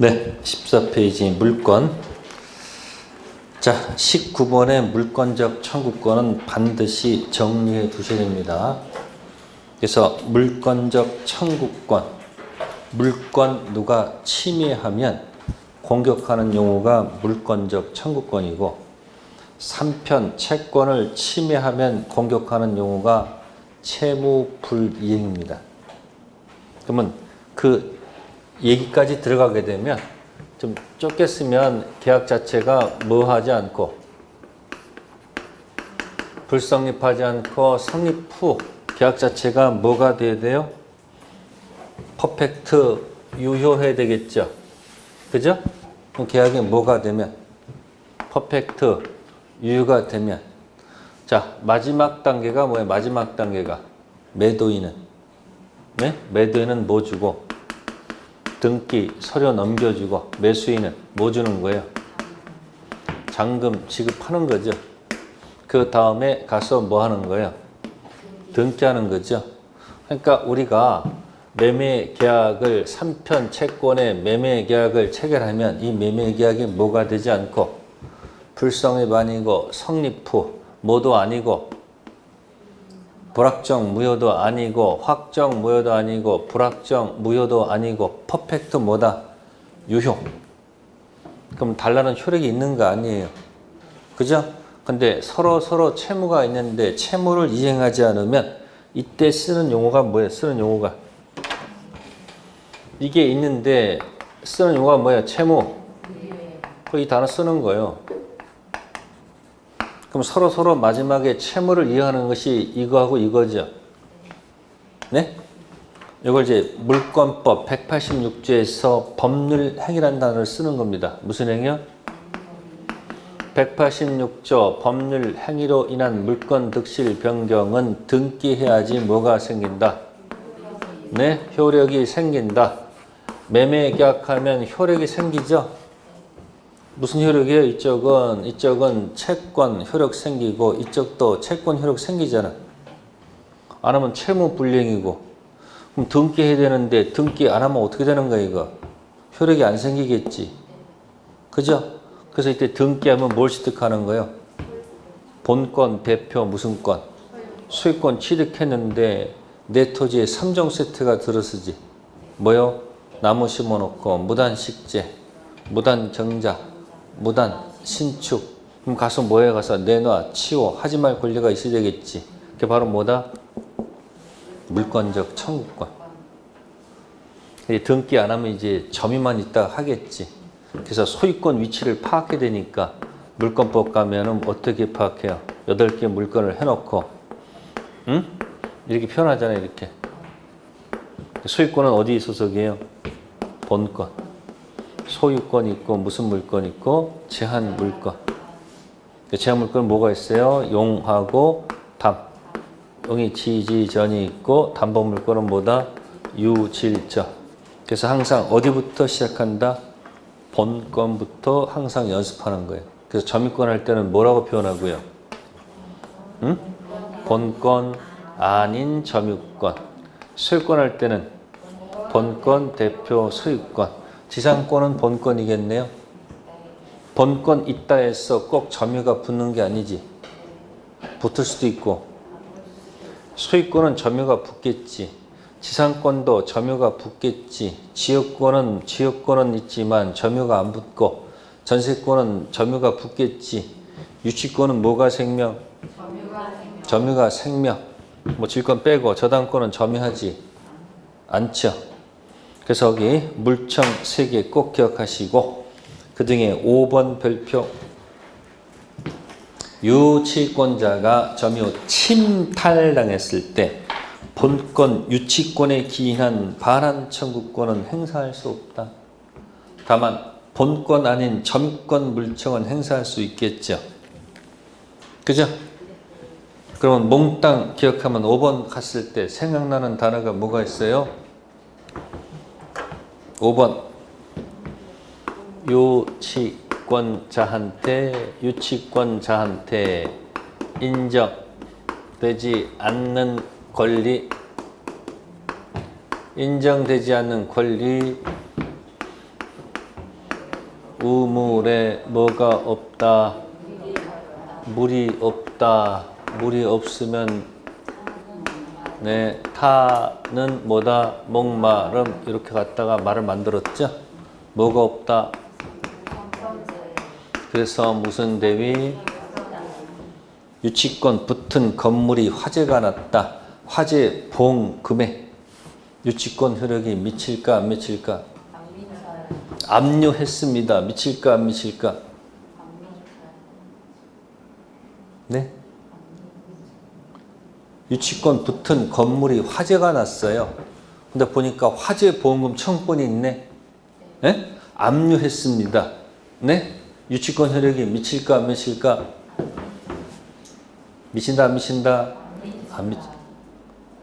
네, 14페이지 물권. 자, 19번의 물권적 청구권은 반드시 정리해 두셔야 됩니다. 그래서 물권적 청구권, 물권 누가 침해하면 공격하는 용어가 물권적 청구권이고, 3편 채권을 침해하면 공격하는 용어가 채무불이행입니다. 그러면 그 얘기까지 들어가게 되면 좀 쫓겼으면 계약 자체가 뭐 하지 않고 불성립하지 않고 성립 후 계약 자체가 뭐가 돼야 돼요? 퍼펙트 유효해야 되겠죠. 그죠? 그럼 계약이 뭐가 되면 퍼펙트 유효가 되면 자 마지막 단계가 뭐예요? 마지막 단계가 매도인은 네? 매도인은 뭐 주고 등기, 서류 넘겨주고 매수인은 뭐 주는 거예요? 잔금 지급하는 거죠. 그 다음에 가서 뭐 하는 거예요? 등기하는 거죠. 그러니까 우리가 매매 계약을 3편 채권의 매매 계약을 체결하면 이 매매 계약이 뭐가 되지 않고 불성립 아니고 성립 후 뭐도 아니고 불확정 무효도 아니고 확정 무효도 아니고 불확정 무효도 아니고 퍼펙트 뭐다? 유효. 그럼 달라는 효력이 있는 거 아니에요. 그죠? 근데 서로 채무가 있는데 채무를 이행하지 않으면 이때 쓰는 용어가 뭐예요? 쓰는 용어가 이게 있는데 쓰는 용어가 뭐예요? 채무. 이 단어 쓰는 거예요. 그럼 서로 마지막에 채무를 이해하는 것이 이거하고 이거죠. 네? 이걸 이제 물권법 186조에서 법률 행위라는 단어를 쓰는 겁니다. 무슨 행위요? 186조 법률 행위로 인한 물권 득실 변경은 등기해야지 뭐가 생긴다? 네? 효력이 생긴다. 매매 계약하면 효력이 생기죠? 무슨 효력이에요? 이쪽은 채권 효력 생기고 이쪽도 채권 효력 생기잖아. 안 하면 채무 불이행이고. 그럼 등기해야 되는데 등기 안 하면 어떻게 되는 거야 이거? 효력이 안 생기겠지. 그죠? 그래서 이때 등기하면 뭘 취득하는 거예요? 본권, 대표, 무슨 권? 소유권 취득했는데 내 토지에 3종 세트가 들어서지. 뭐요? 나무 심어놓고 무단 식재, 무단 경작, 무단, 신축. 그럼 가서 뭐해? 가서 내놔, 치워, 하지 말 권리가 있어야 되겠지. 그게 바로 뭐다? 물권적 청구권. 등기 안 하면 이제 점유만 있다가 하겠지. 그래서 소유권 위치를 파악해야 되니까 물권법 가면은 어떻게 파악해요? 8개 물건을 해놓고, 응? 이렇게 표현하잖아요, 이렇게. 소유권은 어디 소속이에요? 본권. 소유권 있고 무슨 물권 있고 제한 물권. 제한 물권은 뭐가 있어요? 용하고 담. 용이 지지전이 있고 담보 물권은 뭐다? 유질적. 그래서 항상 어디부터 시작한다? 본권부터 항상 연습하는 거예요. 그래서 점유권 할 때는 뭐라고 표현하고요? 응? 본권 아닌 점유권. 소유권 할 때는 본권 대표 소유권. 지상권은 본권이겠네요. 본권 있다 해서 꼭 점유가 붙는 게 아니지. 붙을 수도 있고. 소유권은 점유가 붙겠지. 지상권도 점유가 붙겠지. 지역권은 있지만 점유가 안 붙고. 전세권은 점유가 붙겠지. 유치권은 뭐가 생명? 점유가 생명. 뭐 질권 빼고 저당권은 점유하지 않죠. 그래서 여기 물청 3개 꼭 기억하시고 그 중에 5번 별표 유치권자가 점유 침탈당했을 때 본권 유치권에 기인한 반환 청구권은 행사할 수 없다. 다만 본권 아닌 점유권 물청은 행사할 수 있겠죠. 그죠? 그러면 몽땅 기억하면 5번 갔을 때 생각나는 단어가 뭐가 있어요? 5번 유치권자한테 인정되지 않는 권리 인정되지 않는 권리 우물에 뭐가 없다. 물이 없다. 물이 없으면 네, 타는 뭐다? 목마름. 이렇게 갖다가 말을 만들었죠. 뭐가 없다. 그래서 무슨 대위? 유치권 붙은 건물이 화재가 났다. 화재 보험금에 유치권 효력이 미칠까 안 미칠까? 압류했습니다. 미칠까 안 미칠까? 네? 유치권 붙은 건물이 화재가 났어요. 근데 보니까 화재 보험금 청구권이 있네. 네? 압류했습니다. 네? 유치권 효력이 미칠까 안 미칠까? 미친다 안 미친다? 안 미치.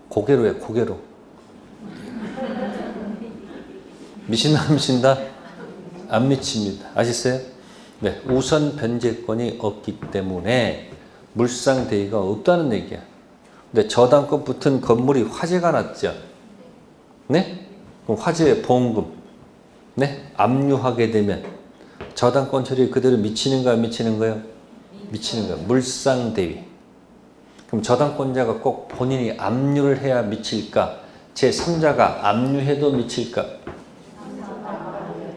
고개로 해, 고개로. 미친다 안 미친다? 안 미칩니다. 아시겠어요? 네, 우선 변제권이 없기 때문에 물상대위가 없다는 얘기야. 근데 저당권 붙은 건물이 화재가 났죠. 네? 그럼 화재 보험금 네? 압류하게 되면 저당권 처리 그대로 미치는가 안 미치는 거예요? 미치는 거예요. 물상대위. 그럼 저당권자가 꼭 본인이 압류를 해야 미칠까? 제3자가 압류해도 미칠까?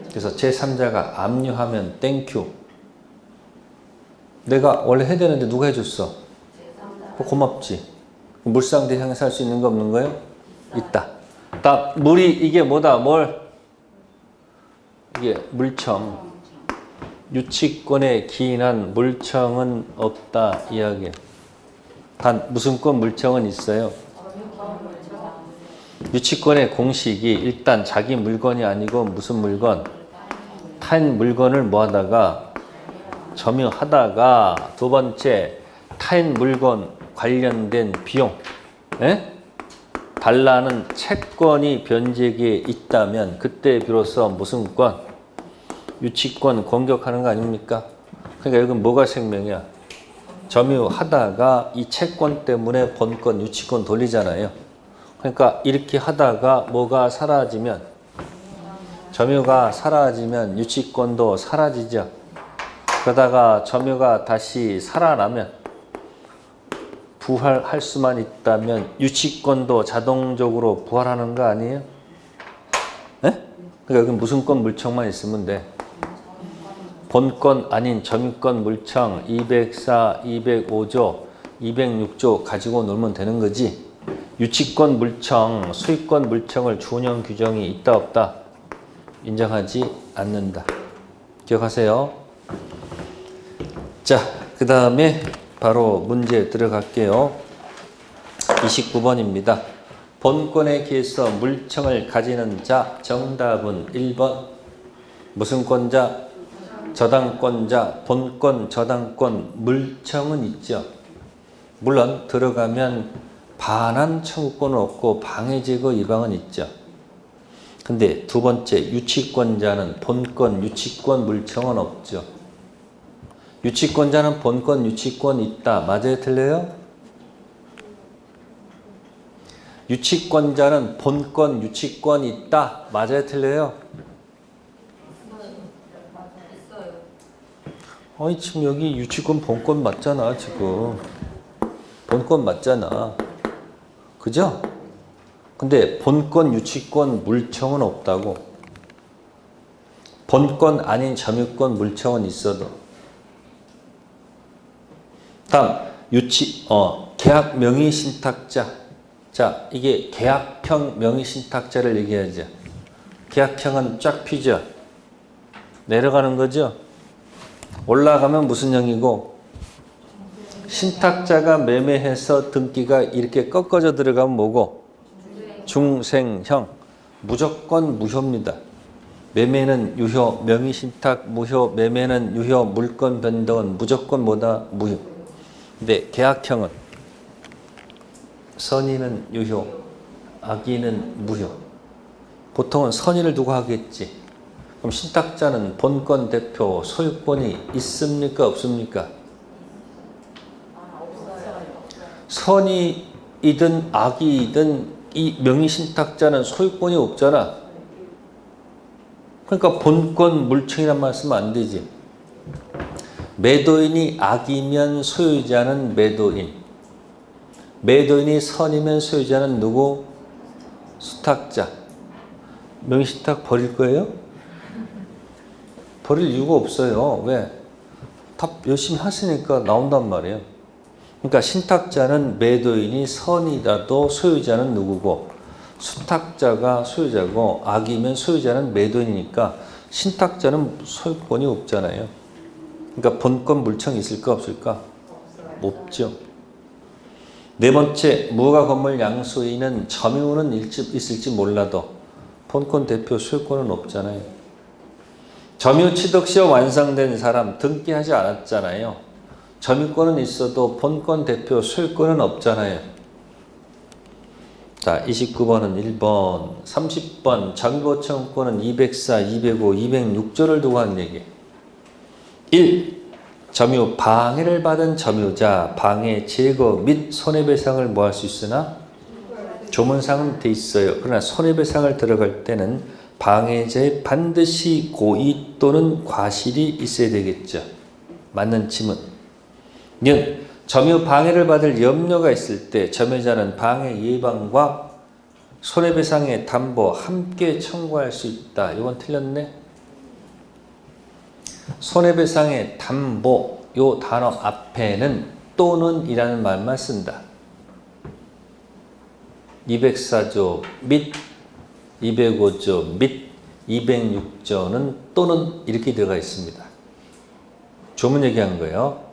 그래서 제3자가 압류하면 땡큐. 내가 원래 해야 되는데 누가 해줬어? 고맙지. 물상대위 향해서 할 수 있는 거 없는 거예요? 있다. 물이 이게 뭐다? 뭘? 이게 물청. 유치권에 기인한 물청은 없다 이야기. 단 무슨 권 물청은 있어요? 유치권의 공식이 일단 자기 물건이 아니고 무슨 물건? 타인 물건을 뭐 하다가 점유하다가 두 번째 타인 물건 관련된 비용 에? 달라는 채권이 변제기에 있다면 그때 비로소 무슨 권? 유치권 공격하는 거 아닙니까? 그러니까 여기 뭐가 생명이야? 점유하다가 이 채권 때문에 본권 유치권 돌리잖아요. 그러니까 이렇게 하다가 뭐가 사라지면 점유가 사라지면 유치권도 사라지죠. 그러다가 점유가 다시 살아나면 부활할 수만 있다면 유치권도 자동적으로 부활하는 거 아니에요? 네? 그러니까 여기 무슨 권 물청만 있으면 돼. 본권 아닌 점유권 물청 204, 205조, 206조 가지고 놀면 되는 거지. 유치권 물청, 소유권 물청을 준용 규정이 있다 없다? 인정하지 않는다. 기억하세요. 자, 그 다음에 바로 문제 들어갈게요. 29번입니다. 본권에 기해서 물청을 가지는 자, 정답은 1번. 무슨 권자? 저당권자, 본권, 저당권, 물청은 있죠. 물론 들어가면 반환 청구권은 없고 방해제거 이방은 있죠. 근데 두 번째 유치권자는 본권, 유치권, 물청은 없죠. 유치권자는 본권, 유치권 있다. 맞아요? 틀려요? 유치권자는 본권, 유치권 있다. 맞아요? 틀려요? 아니 지금 여기 유치권 본권 맞잖아. 지금 본권 맞잖아. 그죠? 근데 본권 유치권 물청은 없다고. 본권 아닌 점유권 물청은 있어도. 다음 계약 명의 신탁자. 자, 이게 계약형 명의 신탁자를 얘기하죠. 계약형은 쫙 피죠. 내려가는 거죠. 올라가면 무슨 형이고, 신탁자가 매매해서 등기가 이렇게 꺾어져 들어가면 뭐고? 중생형. 무조건 무효입니다. 매매는 유효, 명의신탁 무효, 매매는 유효, 물권 변동은 무조건 뭐다? 무효. 근데 계약형은 선의는 유효, 악의는 무효. 보통은 선의를 두고 하겠지. 그럼 신탁자는 본권 대표 소유권이 있습니까? 없습니까? 선의이든 악의이든 이 명의신탁자는 소유권이 없잖아. 그러니까 본권 물청이란 말 쓰면 안 되지. 매도인이 악이면 소유자는 매도인. 매도인이 선이면 소유자는 누구? 수탁자. 명의신탁 버릴 거예요? 버릴 이유가 없어요. 왜? 다 열심히 하시니까 나온단 말이에요. 그러니까 신탁자는 매도인이 선이라도 소유자는 누구고, 수탁자가 소유자고, 악이면 소유자는 매도인이니까 신탁자는 소유권이 없잖아요. 그러니까 본권 물청이 있을까 없을까? 없죠. 네 번째, 무허가 건물 양수인은 점유는 있을지 몰라도 본권 대표 소유권은 없잖아요. 점유 취득 시에 완성된 사람 등기하지 않았잖아요. 점유권은 있어도 본권 대표 소유권은 없잖아요. 자, 29번은 1번, 30번 정보청구권은 204, 205, 206조를 두고 한 얘기. 1. 점유 방해를 받은 점유자 방해 제거 및 손해배상을 뭐 할 수 있으나 조문상은 돼 있어요. 그러나 손해배상을 들어갈 때는 방해자의 반드시 고의 또는 과실이 있어야 되겠죠. 맞는 지문. 는 점유 방해를 받을 염려가 있을 때 점유자는 방해 예방과 손해배상의 담보 함께 청구할 수 있다. 이건 틀렸네. 손해배상의 담보 요 단어 앞에는 또는 이라는 말만 쓴다. 204조 및 205조 및 206조는 또는 이렇게 들어가 있습니다. 조문 얘기한 거예요.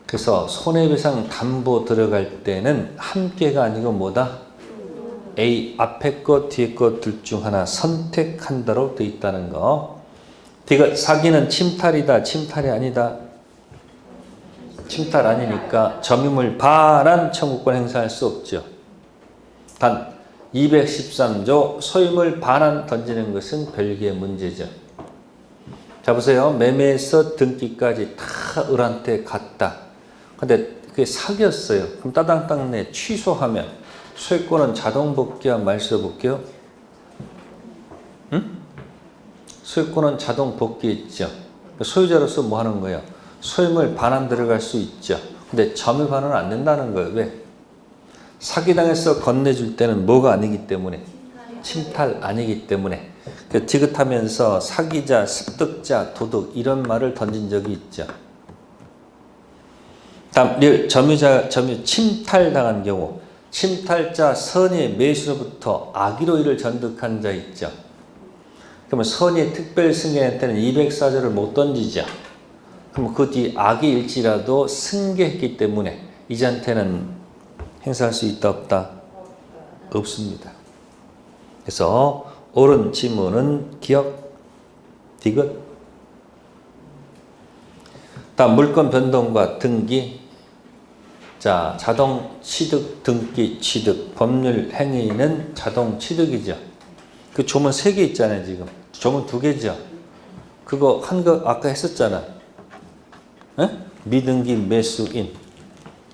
그래서 손해배상 담보 들어갈 때는 함께가 아니고 뭐다? A 앞에 것 뒤에 것 둘 중 하나 선택한다로 되어 있다는 거. 디귿 사기는 침탈이다. 침탈이 아니다. 침탈 아니니까 점유물 반환 청구권 행사할 수 없죠. 단 213조 소유물 반환 던지는 것은 별개의 문제죠. 자 보세요. 매매에서 등기까지 다 을한테 갔다. 근데 그게 사기였어요. 그럼 따당땅 내 취소하면 소유권은 자동 복귀야 말소 복귀요? 응? 소유권은 자동 복귀있죠. 소유자로서 뭐 하는 거예요? 소유물 반환 들어갈 수 있죠. 근데 점유 반환은 안 된다는 거예요. 왜? 사기당해서 건네줄 때는 뭐가 아니기 때문에? 침탈 아니기 때문에. 디귿하면서 사기자, 습득자, 도둑 이런 말을 던진 적이 있죠. 다음, 점유 침탈당한 경우 침탈자 선의 매수로부터 악의로 이를 전득한 자 있죠. 그러면 선의 특별 승계한테는 204조를 못 던지죠. 그럼 그 뒤 악이 일지라도 승계했기 때문에 이자한테는 행사할 수 있다 없다? 없습니다. 그래서 옳은 지문은 기억, 디귿. 다음 물권 변동과 등기. 자, 자동 취득, 등기, 취득. 법률 행위는 자동 취득이죠. 그 조문 3개 있잖아요, 지금. 조문 2개죠. 그거 한 거 아까 했었잖아. 에? 미등기 매수인.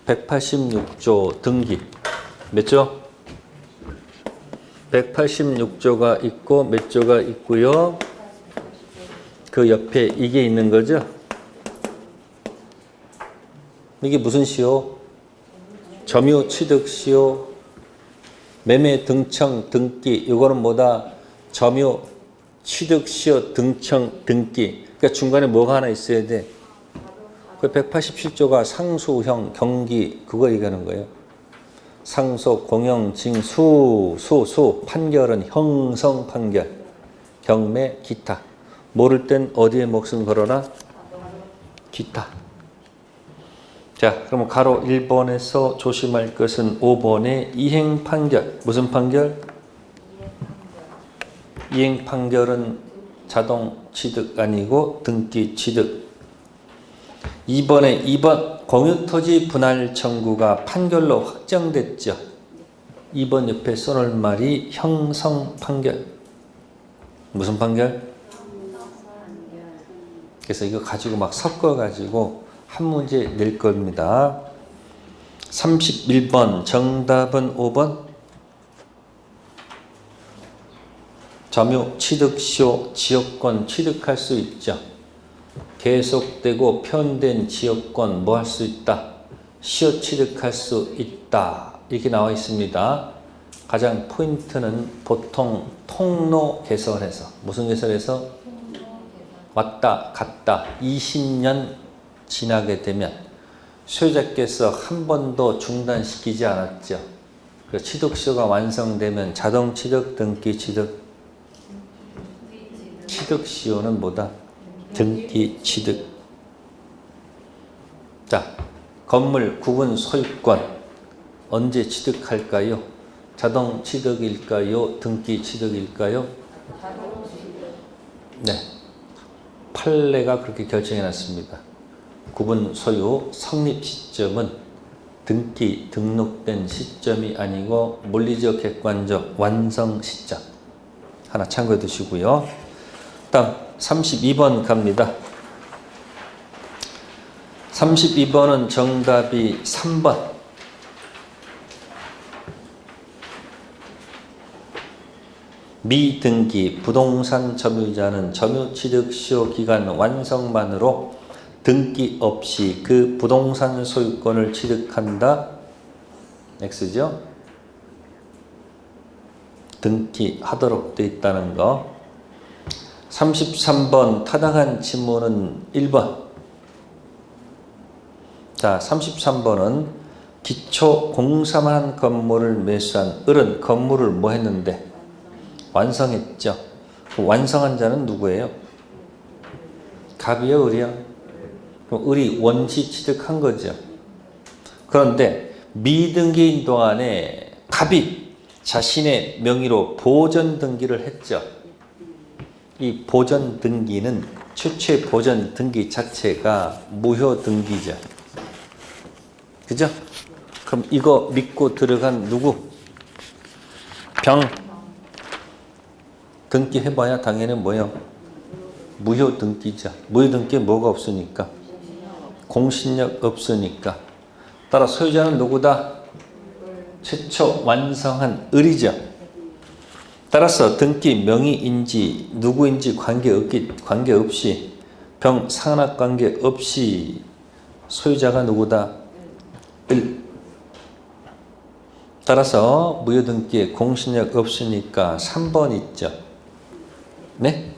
186조 등기. 몇 조? 186조가 있고 몇 조가 있고요. 그 옆에 이게 있는 거죠. 이게 무슨 시효? 점유 취득 시효. 매매 등청 등기. 이거는 뭐다? 점유 취득 시효 등청 등기. 그러니까 중간에 뭐가 하나 있어야 돼? 그 187조가 상수형 경기 그거 얘기하는 거예요. 상속, 공영, 징수, 수, 판결은 형성 판결, 경매, 기타. 모를 땐 어디에 목숨 걸어라? 기타. 자, 그러면 가로 1번에서 조심할 것은 5번의 이행 판결. 무슨 판결? 이행 판결은 자동 취득 아니고 등기 취득. 2번에 2번 공유토지 분할 청구가 판결로 확정됐죠. 2번 옆에 써놓을 말이 형성 판결. 무슨 판결? 그래서 이거 가지고 막 섞어가지고 한 문제 낼 겁니다. 31번 정답은 5번. 점유 취득시효 지역권 취득할 수 있죠. 계속되고 편된 지역권 뭐 할 수 있다? 시효 취득할 수 있다. 이렇게 나와 있습니다. 가장 포인트는 보통 통로 개설해서 무슨 개설해서? 왔다 갔다 20년 지나게 되면 소유자께서 한 번도 중단시키지 않았죠. 그 취득시효가 완성되면 자동 취득, 등기 취득. 취득시효는 뭐다? 등기 취득. 자, 건물 구분 소유권 언제 취득할까요? 자동 취득일까요? 등기 취득일까요? 네. 판례가 그렇게 결정해 놨습니다. 구분 소유 성립 시점은 등기 등록된 시점이 아니고 물리적 객관적 완성 시점. 하나 참고해 두시고요. 다음 32번 갑니다. 32번은 정답이 3번. 미등기 부동산 점유자는 점유취득시효 기간 완성만으로 등기 없이 그 부동산 소유권을 취득한다. X죠? 등기하도록 되어 있다는 거. 33번 타당한 지문은 1번. 자, 33번은 기초 공사만 한 건물을 매수한 을은 건물을 뭐 했는데? 완성했죠. 그 완성한 자는 누구예요? 갑이요, 을이요? 그럼 을이 원시 취득한 거죠. 그런데 미등기인 동안에 갑이 자신의 명의로 보전 등기를 했죠. 이 보전 등기는 최초의 보전 등기 자체가 무효 등기죠. 그죠? 그럼 이거 믿고 들어간 누구? 병. 등기 해봐야 당연히 뭐예요? 무효 등기죠. 무효 등기에 뭐가 없으니까? 공신력 없으니까. 따라 소유자는 누구다? 최초 완성한 을이죠. 따라서 등기 명의인지 누구인지 관계없이 병 상납 관계없이 소유자가 누구다? 을. 따라서 무효 등기에 공신력 없으니까 3번 있죠. 네?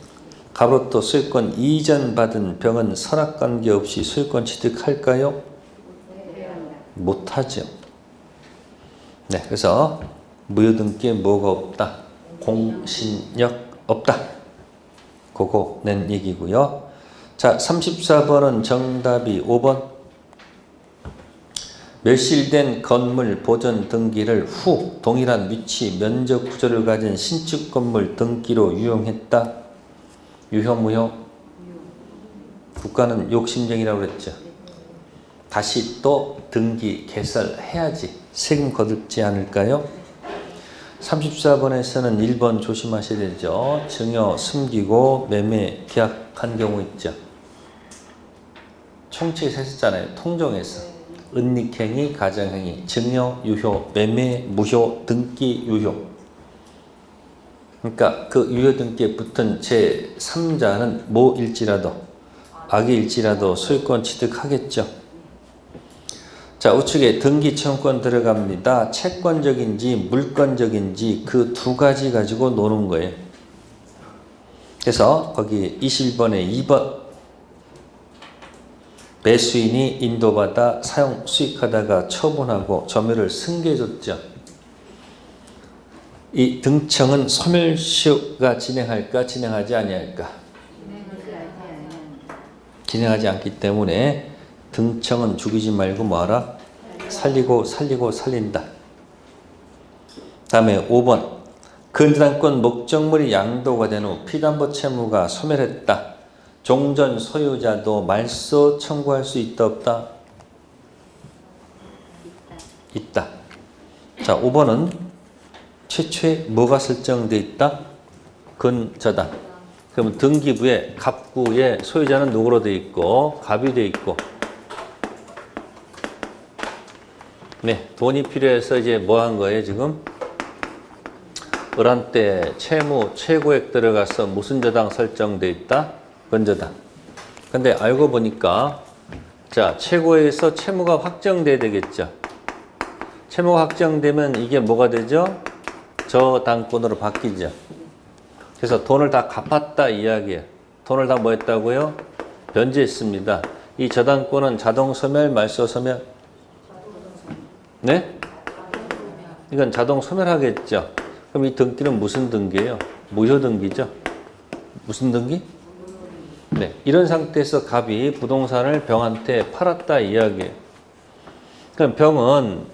갑으로부터 소유권 이전 받은 병은 선악 관계없이 소유권 취득할까요? 못하죠. 네, 그래서 무효 등기에 뭐가 없다? 공신력 없다. 그거 낸 얘기고요. 자, 34번은 정답이 5번. 멸실된 건물 보전 등기를 후 동일한 위치 면적 구조를 가진 신축 건물 등기로 유용했다. 유효 무효? 국가는 욕심쟁이라고 그랬죠. 다시 또 등기 개설해야지 세금 거둘지 않을까요? 34번에서는 1번 조심하셔야 되죠. 증여 숨기고 매매 계약한 경우 있죠. 총칙에서 했었잖아요. 통정에서. 은닉행위, 가정행위, 증여 유효, 매매 무효, 등기 유효. 그러니까 그 유효 등기에 붙은 제3자는 뭐일지라도 악일지라도 소유권 취득하겠죠. 자, 우측에 등기 청구권 들어갑니다. 채권적인지 물권적인지 그 두 가지 가지고 노는 거예요. 그래서 거기 21번에 2번 매수인이 인도받아 사용 수익하다가 처분하고 점유를 승계해줬죠. 이 등청은 소멸시효가 진행할까 진행하지 아니할까? 진행하지 않기 때문에 등청은 죽이지 말고 뭐하라? 살리고 살린다. 다음에 5번 근저당권 목적물이 양도가 된 후 피담보 채무가 소멸했다. 종전 소유자도 말소 청구할 수 있다 없다? 있다. 자, 5번은 최초에 뭐가 설정되어 있다? 근저당. 그러면 등기부에 갑구에 소유자는 누구로 되어 있고 갑이 되어 있고 네, 돈이 필요해서 이제 뭐 한 거예요 지금? 을한때 채무 최고액 들어가서 무슨 저당 설정돼 있다? 건저당. 근데 알고 보니까 자, 최고에서 채무가 확정돼야 되겠죠. 채무가 확정되면 이게 뭐가 되죠? 저당권으로 바뀌죠. 그래서 돈을 다 갚았다 이야기예요. 돈을 다 뭐 했다고요? 변제했습니다. 이 저당권은 자동 소멸, 말소 소멸? 네? 이건 자동 소멸하겠죠. 그럼 이 등기는 무슨 등기예요? 무효 등기죠. 무슨 등기? 네. 이런 상태에서 갑이 부동산을 병한테 팔았다 이야기예요. 그럼 병은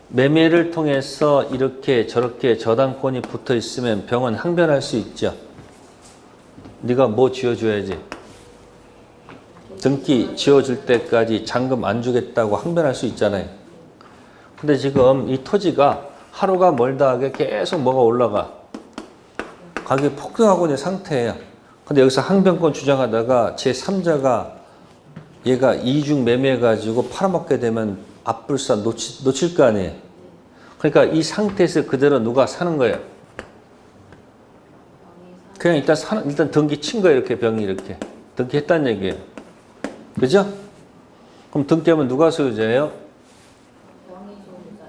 매매를 통해서 이렇게 저렇게 저당권이 붙어 있으면 병은 항변할 수 있죠. 네가 뭐 지어줘야지. 등기 지어줄 때까지 잔금 안 주겠다고 항변할 수 있잖아요. 근데 지금 이 토지가 하루가 멀다 하게 계속 뭐가 올라가. 가격이 폭등하고 있는 상태예요. 근데 여기서 항변권 주장하다가 제3자가 얘가 이중 매매해가지고 팔아먹게 되면 앞불사 놓칠 거 아니에요. 그러니까 이 상태에서 그대로 누가 사는 거예요. 그냥 일단 등기 친 거예요. 이렇게 병이 이렇게. 등기했다는 얘기예요. 그죠? 그럼 등기하면 누가 소유자예요?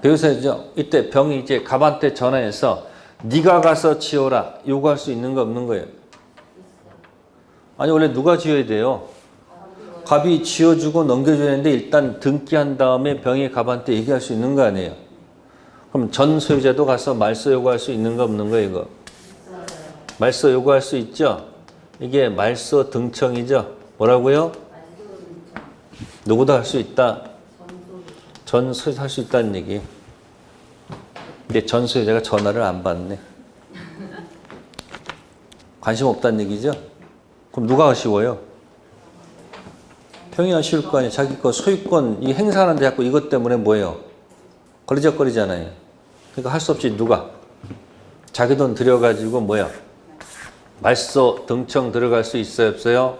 배우사죠. 이때 병이 이제 갑한테 전화해서 네가 가서 지어라 요구할 수 있는 거 없는 거예요? 아니 원래 누가 지어야 돼요? 갑이 지어주고 넘겨줘야 되는데 일단 등기한 다음에 병이 갑한테 얘기할 수 있는 거 아니에요? 그럼 전 소유자도 가서 말소 요구할 수 있는 거 없는 거예요? 이거? 말소 요구할 수 있죠? 이게 말소 등청이죠? 뭐라고요? 누구도 할 수 있다. 전 소유자 할 수 있다는 얘기. 근데 전 소유자가 전화를 안 받네. 관심 없다는 얘기죠? 그럼 누가 아쉬워요? 병이 아쉬울 거 아니에요. 자기 거 소유권 이 행사하는데 자꾸 이것 때문에 뭐예요? 거리적거리잖아요. 그러니까 할 수 없이 누가? 자기 돈 들여가지고 뭐야? 말소 등청 들어갈 수 있어요? 없어요?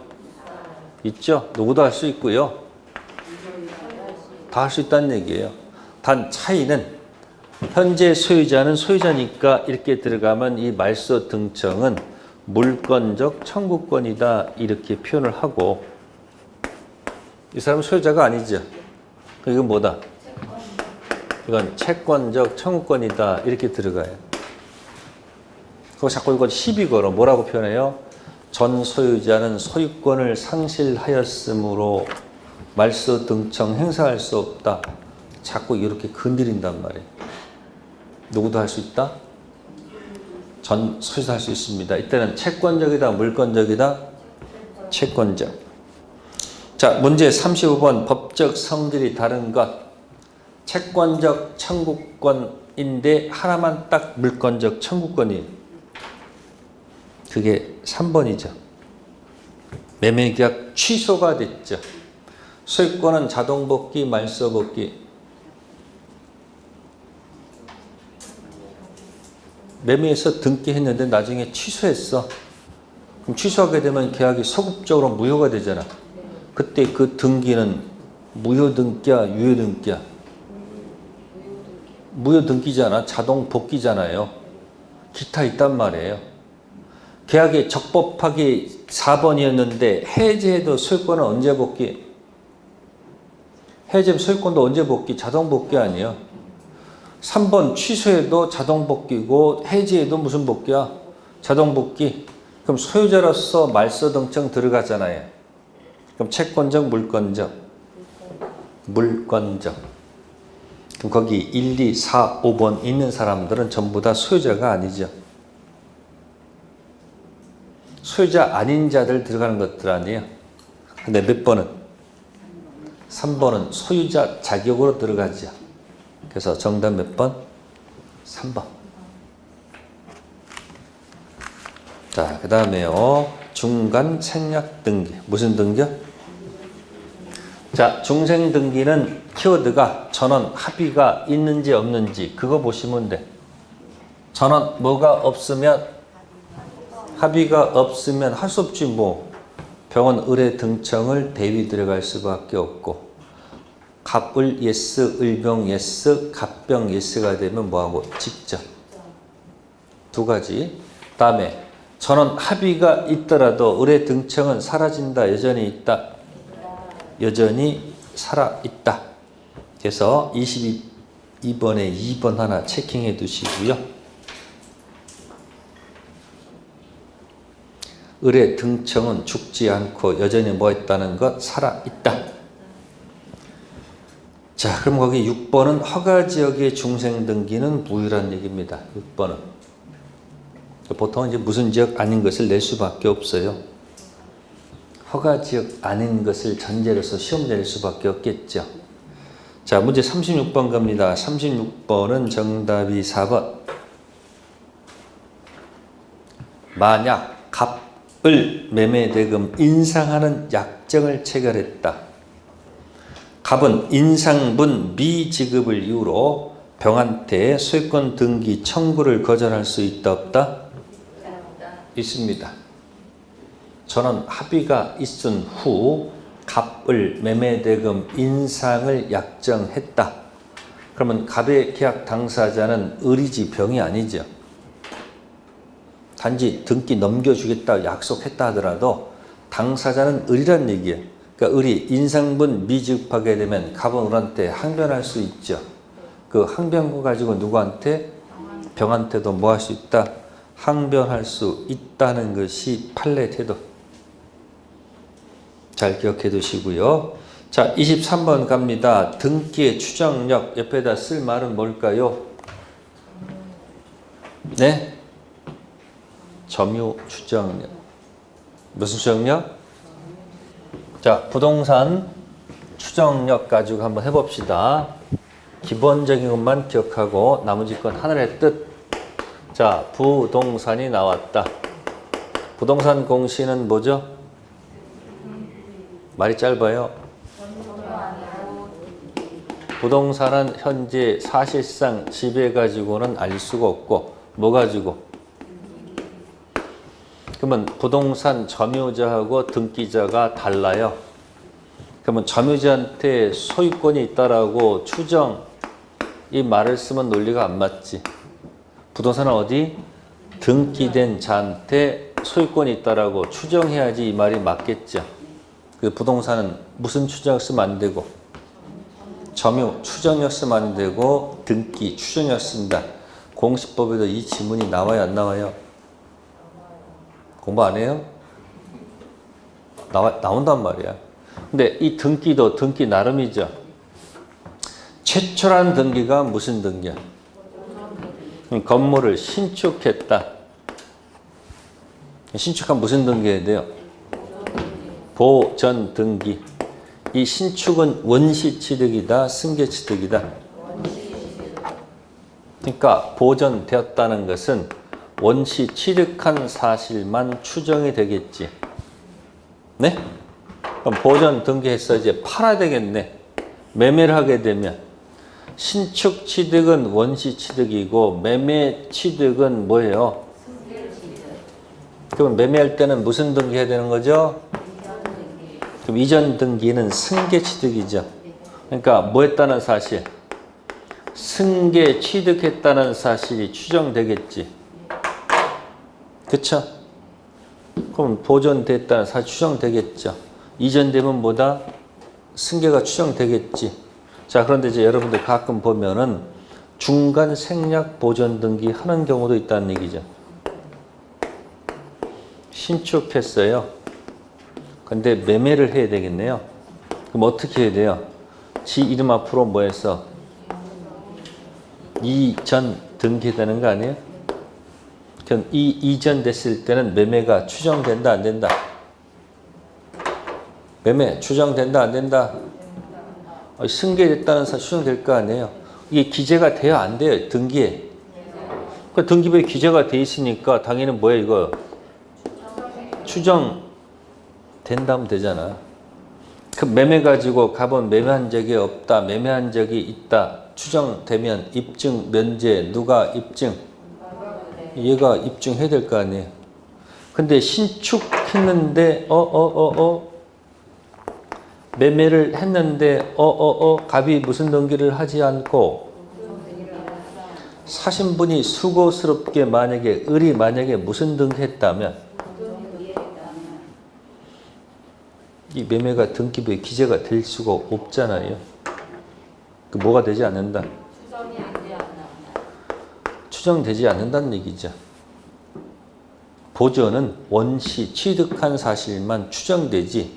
있죠? 누구도 할 수 있고요. 다 할 수 있다는 얘기예요. 단 차이는 현재 소유자는 소유자니까 이렇게 들어가면 이 말소 등청은 물권적 청구권이다 이렇게 표현을 하고 이 사람은 소유자가 아니죠. 이건 뭐다? 이건 채권적 청구권이다 이렇게 들어가요. 그거 자꾸 이거 시비 걸어. 뭐라고 표현해요? 전 소유자는 소유권을 상실하였으므로 말소 등청 행사할 수 없다. 자꾸 이렇게 건드린단 말이에요. 누구도 할 수 있다? 전 소유자 할 수 있습니다. 이때는 채권적이다, 물권적이다? 채권적. 자, 문제 35번 법적 성질이 다른 것. 채권적 청구권인데 하나만 딱 물권적 청구권이에요. 그게 3번이죠. 매매계약 취소가 됐죠. 소유권은 자동복귀, 말소복귀. 매매해서 등기했는데 나중에 취소했어. 그럼 취소하게 되면 계약이 소급적으로 무효가 되잖아. 그때 그 등기는 무효등기야, 유효등기야? 무효등기잖아. 자동복귀잖아요. 기타 있단 말이에요. 계약이 적법하기 4번이었는데 해제해도 소유권은 언제 복귀? 해제면 소유권도 언제 복귀? 자동복귀 아니에요. 3번 취소해도 자동복귀고 해지해도 무슨 복귀야? 자동복귀. 그럼 소유자로서 말소 등청 들어가잖아요. 그럼 채권적, 물권적? 물권적. 그럼 거기 1, 2, 4, 5번 있는 사람들은 전부 다 소유자가 아니죠. 소유자 아닌 자들 들어가는 것들 아니에요. 근데 몇 번은? 3번은 소유자 자격으로 들어가죠. 그래서 정답 몇 번? 3번. 자, 그 다음에요. 중간 생략 등기. 무슨 등기요? 자, 중생 등기는 키워드가 전원 합의가 있는지 없는지 그거 보시면 돼. 전원 뭐가 없으면 합의가 없으면 할 수 없지 뭐. 병원 의뢰 등청을 대위 들어갈 수밖에 없고 갑을 예스, 을병 예스, 갑병 예스가 되면 뭐하고? 직접. 두 가지. 다음에 전원 합의가 있더라도 을의 등청은 사라진다. 여전히 있다. 여전히 살아있다. 그래서 22번에 2번 하나 체킹해 두시고요. 을의 등청은 죽지 않고 여전히 뭐 있다는 것? 살아있다. 자, 그럼 거기 6번은 허가지역의 중생등기는 무효란 얘기입니다. 6번은. 보통 이제 무슨 지역 아닌 것을 낼 수밖에 없어요. 허가지역 아닌 것을 전제로서 시험 낼 수밖에 없겠죠. 자, 문제 36번 갑니다. 36번은 정답이 4번. 만약 갑을 매매대금 인상하는 약정을 체결했다. 갑은 인상분 미지급을 이유로 병한테 소유권 등기 청구를 거절할 수 있다 없다? 있습니다. 전원 합의가 있은 후 갑을 매매대금 인상을 약정했다. 그러면 갑의 계약 당사자는 을이지 병이 아니죠. 단지 등기 넘겨주겠다 약속했다 하더라도 당사자는 을이란 얘기예요. 그러니까 을이 인상분 미지급하게 되면 갑은 을한테 항변할 수 있죠. 그 항변거 가지고 누구한테? 병한테도 뭐 할 수 있다? 항변할 수 있다는 것이 판례 태도. 잘 기억해 두시고요. 자, 23번 갑니다. 등기의 추정력. 옆에다 쓸 말은 뭘까요? 네? 점유 추정력. 무슨 추정력? 자, 부동산 추정력 가지고 한번 해봅시다. 기본적인 것만 기억하고 나머지 건 하늘의 뜻. 자, 부동산이 나왔다. 부동산 공시는 뭐죠? 말이 짧아요. 부동산은 현재 사실상 지배 가지고는 알 수가 없고 뭐 가지고? 그러면 부동산 점유자하고 등기자가 달라요. 그러면 점유자한테 소유권이 있다라고 추정 이 말을 쓰면 논리가 안 맞지. 부동산은 어디? 등기된 자한테 소유권이 있다라고 추정해야지 이 말이 맞겠죠. 그 부동산은 무슨 추정력 쓰면 안 되고 점유 추정력 쓰면 안 되고 등기 추정력 쓴다. 공시법에도 이 지문이 나와요 안 나와요? 공부 안 해요? 나온단 말이야. 근데 이 등기도 등기 나름이죠. 최초란 등기가 무슨 등기야? 건물을 신축했다. 신축하면 무슨 등기 해야 돼요? 보전 등기. 이 신축은 원시 취득이다, 승계 취득이다. 그러니까 보전되었다는 것은 원시 취득한 사실만 추정이 되겠지. 네? 그럼 보전 등기해서 이제 팔아야 되겠네. 매매를 하게 되면 신축 취득은 원시 취득이고 매매 취득은 뭐예요? 그럼 매매할 때는 무슨 등기 해야 되는 거죠? 그럼 이전 등기는 승계 취득이죠. 그러니까 뭐 했다는 사실? 승계 취득했다는 사실이 추정되겠지. 그쵸? 그럼 보존됐다는 사실 추정되겠죠. 이전되면 뭐다? 승계가 추정되겠지. 자, 그런데 이제 여러분들 가끔 보면은 중간 생략 보존 등기 하는 경우도 있다는 얘기죠. 신축했어요. 근데 매매를 해야 되겠네요. 그럼 어떻게 해야 돼요? 지 이름 앞으로 뭐 해서 이전 등기되는 거 아니에요? 그럼 이 이전 됐을 때는 매매가 추정된다 안 된다? 매매 추정된다 안 된다? 승계됐다는 사실 추정될 거 아니에요? 이게 기재가 돼야 안 돼요 등기에. 그 등기부에 기재가 돼 있으니까 당연히 뭐야 이거 추정 된다면 되잖아. 그 매매 가지고 갑은 매매한 적이 없다, 매매한 적이 있다 추정되면 입증 면제 누가 입증? 얘가 입증해야 될 거 아니에요. 근데 신축했는데 매매를 했는데 갑이 무슨 등기를 하지 않고 사신분이 수고스럽게 만약에 을이 만약에 무슨 등기했다면 이 매매가 등기부에 기재가 될 수가 없잖아요. 그 뭐가 되지 않는다? 추정되지 않는다는 얘기죠. 보전은 원시 취득한 사실만 추정되지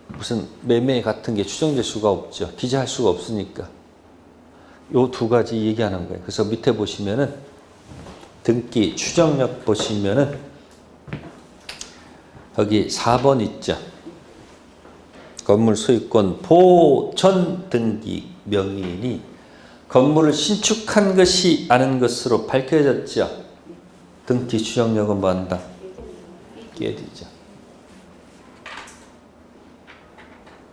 무슨 매매 같은 게 추정될 수가 없죠. 기재할 수가 없으니까. 요 두 가지 얘기하는 거예요. 그래서 밑에 보시면은 등기 추정력 보시면은 여기 4번 있죠. 건물 소유권 보전 등기 명의인이 건물을 신축한 것이 아는 것으로 밝혀졌죠. 등기 추정력은 뭐 한다? 깨지죠.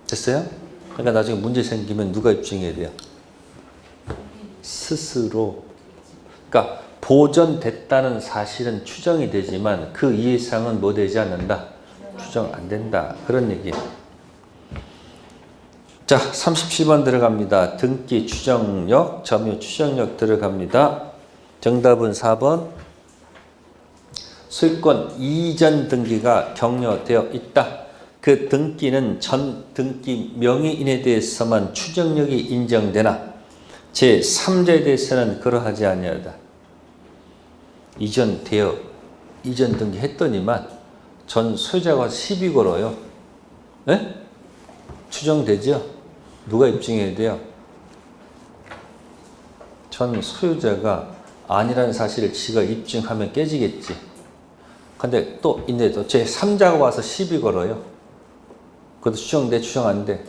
됐어요? 그러니까 나중에 문제 생기면 누가 입증해야 돼요? 스스로. 그러니까 보전됐다는 사실은 추정이 되지만 그 이상은 뭐 되지 않는다? 추정 안 된다. 그런 얘기예요. 자, 37번 들어갑니다. 등기 추정력, 점유 추정력 들어갑니다. 정답은 4번. 소유권 이전 등기가 격려되어 있다. 그 등기는 전 등기 명의인에 대해서만 추정력이 인정되나 제3자에 대해서는 그러하지 아니하다. 이전 등기 했더니만 전 소유자가 시비 걸어요. 네? 추정되죠? 누가 입증해야 돼요? 전 소유자가 아니라는 사실을 지가 입증하면 깨지겠지. 근데 또 인데도 제3자가 와서 시비 걸어요. 그것도 추정돼? 추정 안 돼?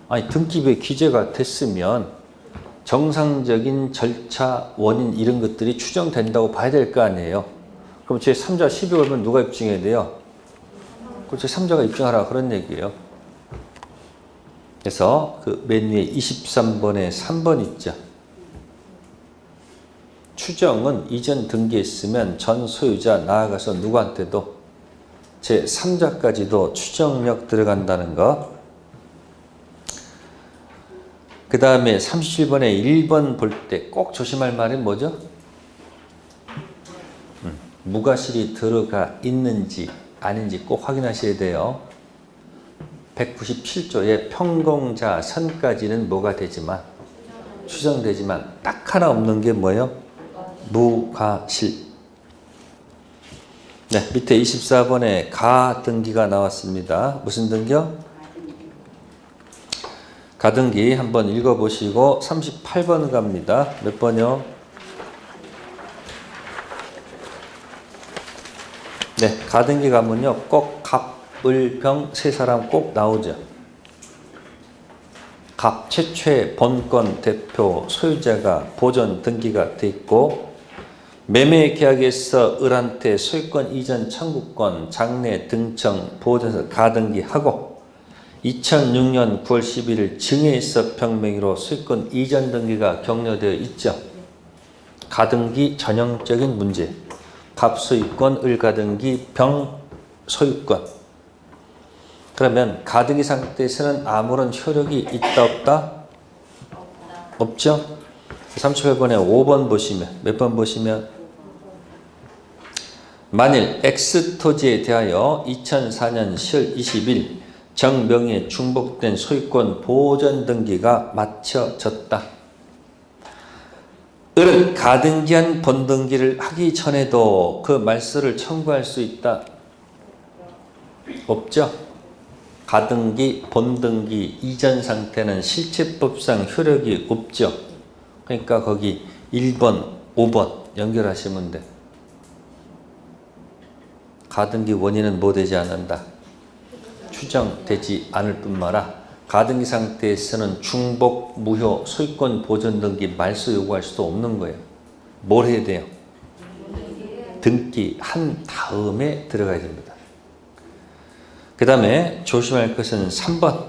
아니 등기부에 기재가 됐으면 정상적인 절차, 원인 이런 것들이 추정된다고 봐야 될 거 아니에요. 그럼 제3자 시비 걸면 누가 입증해야 돼요? 그 제3자가 입증하라 그런 얘기예요. 그래서 그 맨 위에 23번에 3번 있죠. 추정은 이전 등기했으면 전 소유자 나아가서 누구한테도 제3자까지도 추정력 들어간다는 것. 그 다음에 37번에 1번 볼 때 꼭 조심할 말은 뭐죠? 무과실이 들어가 있는지 아닌지 꼭 확인하셔야 돼요. 197조의 평공자 선까지는 뭐가 되지만 추정되지만 딱 하나 없는 게 뭐예요? 무과실. 네, 밑에 24번에 가등기가 나왔습니다. 무슨 등기요? 가등기 한번 읽어보시고 38번 갑니다. 몇 번이요? 네, 가등기 가면요 꼭 갑, 을, 병 세 사람 꼭 나오죠. 갑 최초의 본권 대표 소유자가 보전 등기가 돼 있고 매매 계약에서 을한테 소유권 이전 청구권 장래 등청 보전서 가등기하고 2006년 9월 11일 증여에서 평명의로 소유권 이전 등기가 격려되어 있죠. 가등기 전형적인 문제. 갑 소유권, 을 가등기, 병 소유권. 그러면 가등기 상태에서는 아무런 효력이 있다 없다? 없죠? 38번에 5번 보시면 몇 번 보시면 만일 X 토지에 대하여 2004년 10월 20일 정명의에 중복된 소유권 보전 등기가 마쳐졌다. 을은 가등기한 본등기를 하기 전에도 그 말소를 청구할 수 있다. 없죠? 가등기, 본등기 이전 상태는 실체법상 효력이 없죠. 그러니까 거기 1번, 5번 연결하시면 돼. 가등기 원인은 뭐 되지 않는다. 추정되지 않을 뿐만 아니라 가등기 상태에서는 중복, 무효, 소유권 보전 등기 말소 요구할 수도 없는 거예요. 뭘 해야 돼요? 등기한 다음에 들어가야 됩니다. 그 다음에 조심할 것은 3번.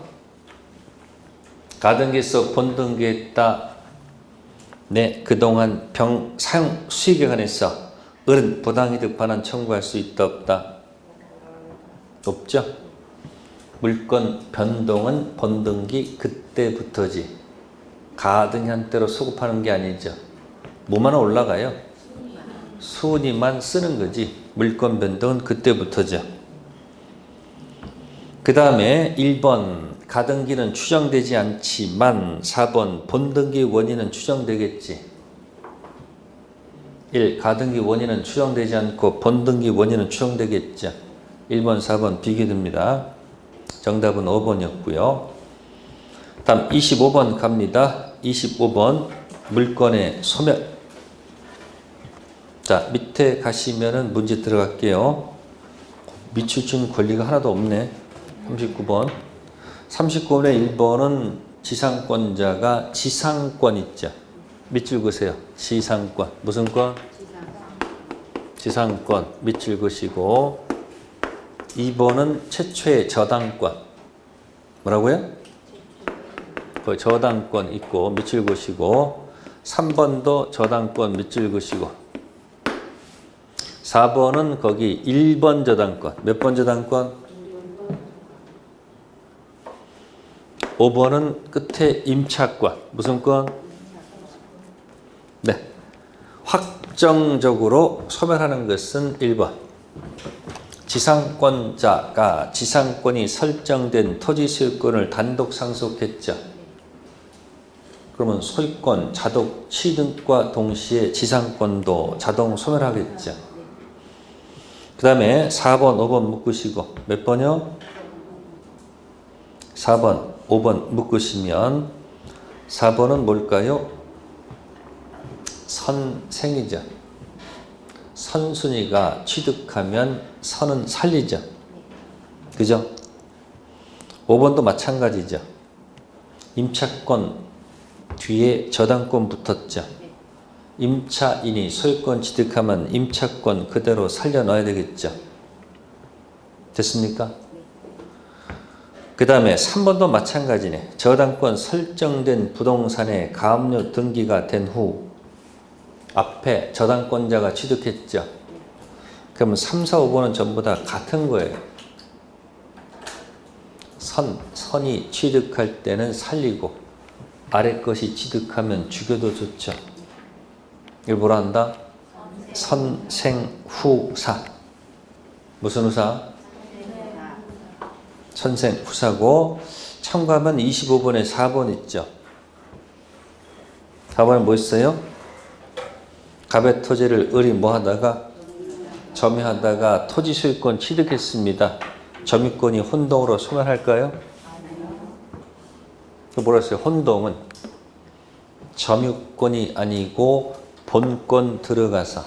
가등기에서 본등기했다. 네, 그동안 병 사용 수익에 관해서 을은 부당이득 반환 청구할 수 있다 없다? 없죠? 물건 변동은 본등기 그때부터지. 가등한 대로 소급하는 게 아니죠. 뭐만 올라가요? 순위만 쓰는 거지. 물권 변동은 그때부터죠. 그 다음에 1번 가등기는 추정되지 않지만 4번 본등기 원인은 추정되겠지. 1. 가등기 원인은 추정되지 않고 본등기 원인은 추정되겠죠. 1번, 4번 비교됩니다. 정답은 5번이었고요. 다음 25번 갑니다. 25번 물건의 소멸. 자, 밑에 가시면은 문제 들어갈게요. 밑줄 친 권리가 하나도 없네. 39번. 39번의 1번은 지상권자가 지상권 있죠. 밑줄 그으세요. 지상권. 무슨 권? 지상권. 밑줄 그으시고 2번은 최초의 저당권. 뭐라고요? 그 저당권 있고 밑줄 그으시고 3번도 저당권 밑줄 그으시고 4번은 거기 1번 저당권. 몇 번 저당권? 5번은 끝에 임차권. 무슨 권? 네. 확정적으로 소멸하는 것은 1번. 지상권자가 지상권이 설정된 토지 소유권을 단독 상속했죠. 그러면 소유권, 자동 취득과 동시에 지상권도 자동 소멸하겠죠. 그 다음에 4번, 5번 묶으시고 몇 번이요? 4번, 5번 묶으시면 4번은 뭘까요? 선생이죠. 선순위가 취득하면 선은 살리죠. 그죠? 5번도 마찬가지죠. 임차권 뒤에 저당권 붙었죠. 임차인이 소유권 취득하면 임차권 그대로 살려놔야 되겠죠. 됐습니까? 그 다음에 3번도 마찬가지네. 저당권 설정된 부동산에 가압류 등기가 된 후 앞에 저당권자가 취득했죠. 그러면 3, 4, 5번은 전부 다 같은 거예요. 선이 취득할 때는 살리고 아래 것이 취득하면 죽여도 좋죠. 이걸 뭐라 한다? 선생후사. 무슨 후사? 선생후사고 참고하면 25번에 4번 있죠. 4번에 뭐 있어요? 갑의 토지를 을이 뭐 하다가? 점유하다가 토지 소유권 취득했습니다. 점유권이 혼동으로 소멸할까요? 뭐라 했어요? 혼동은 점유권이 아니고 본권 들어가서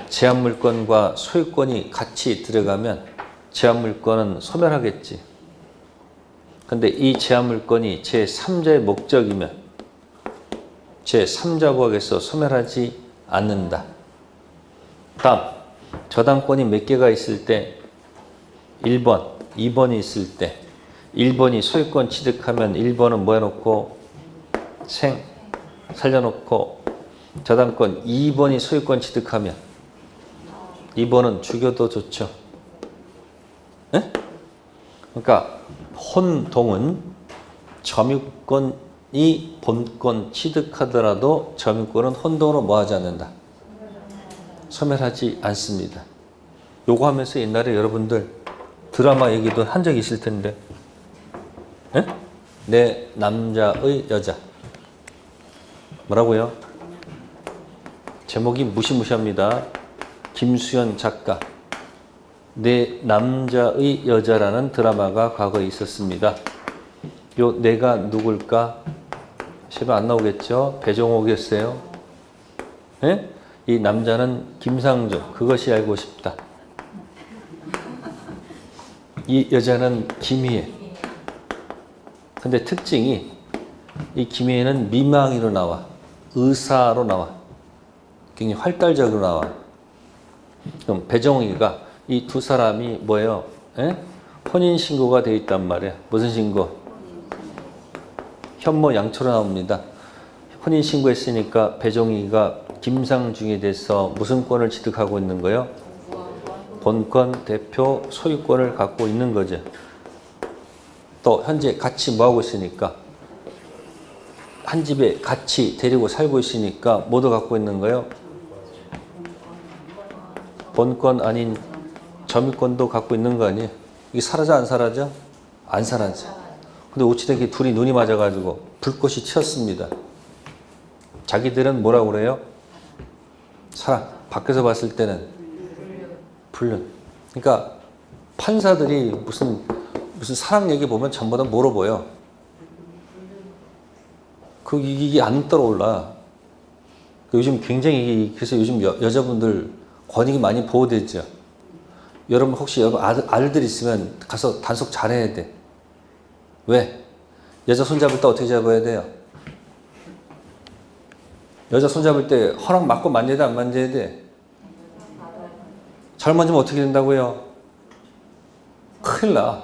제한물권과 소유권이 같이 들어가면 제한물권은 소멸하겠지. 근데 이 제한물권이 제3자의 목적이면 제3자 구역에서 소멸하지 않는다. 다음, 저당권이 몇 개가 있을 때 1번, 2번이 있을 때 1번이 소유권 취득하면 1번은 뭐 해놓고 살려놓고 저당권 2번이 소유권 취득하면 2번은 죽여도 좋죠. 네? 그러니까 혼동은 점유권이 본권 취득하더라도 점유권은 혼동으로 뭐 하지 않는다? 소멸하지 않습니다. 요거 하면서 옛날에 여러분들 드라마 얘기도 한 적이 있을 텐데 네? 내 남자의 여자 뭐라고요? 제목이 무시무시합니다. 김수현 작가 내 남자의 여자라는 드라마가 과거에 있었습니다. 요 내가 누굴까? 새로 안 나오겠죠? 배종옥이었어요. 네? 이 남자는 김상조. 그것이 알고 싶다. 이 여자는 김희애. 근데 특징이 이 김희애는 미망이로 나와. 의사로 나와. 굉장히 활달적으로 나와. 그럼 배종옥이가 이 두 사람이 뭐예요? 에? 혼인신고가 되어 있단 말이야. 무슨 신고? 현모 양초로 나옵니다. 혼인신고했으니까 배종익이가 김상중에 대해서 무슨 권을 취득하고 있는 거예요? 본권, 대표, 소유권을 갖고 있는 거죠. 또 현재 같이 뭐하고 있으니까 한 집에 같이 데리고 살고 있으니까 뭐도 갖고 있는 거예요? 본권 아닌 점유권도 갖고 있는 거 아니에요? 이게 사라져 안 사라져? 안 사라져. 근데 어찌되게 둘이 눈이 맞아가지고 불꽃이 튀었습니다. 자기들은 뭐라고 그래요? 사랑. 밖에서 봤을 때는 불륜. 그러니까 판사들이 무슨 사랑 얘기 보면 전부 다 뭐로 보여? 이게 안 떠올라. 요즘 굉장히, 그래서 요즘 여자분들 권익이 많이 보호되죠. 여러분 혹시 여러분 아들들 있으면 가서 단속 잘해야 돼. 왜? 여자 손잡을 때 어떻게 잡아야 돼요? 여자 손잡을 때 허락 받고 만져야 돼, 안 만져야 돼? 잘 만지면 어떻게 된다고요? 큰일 나.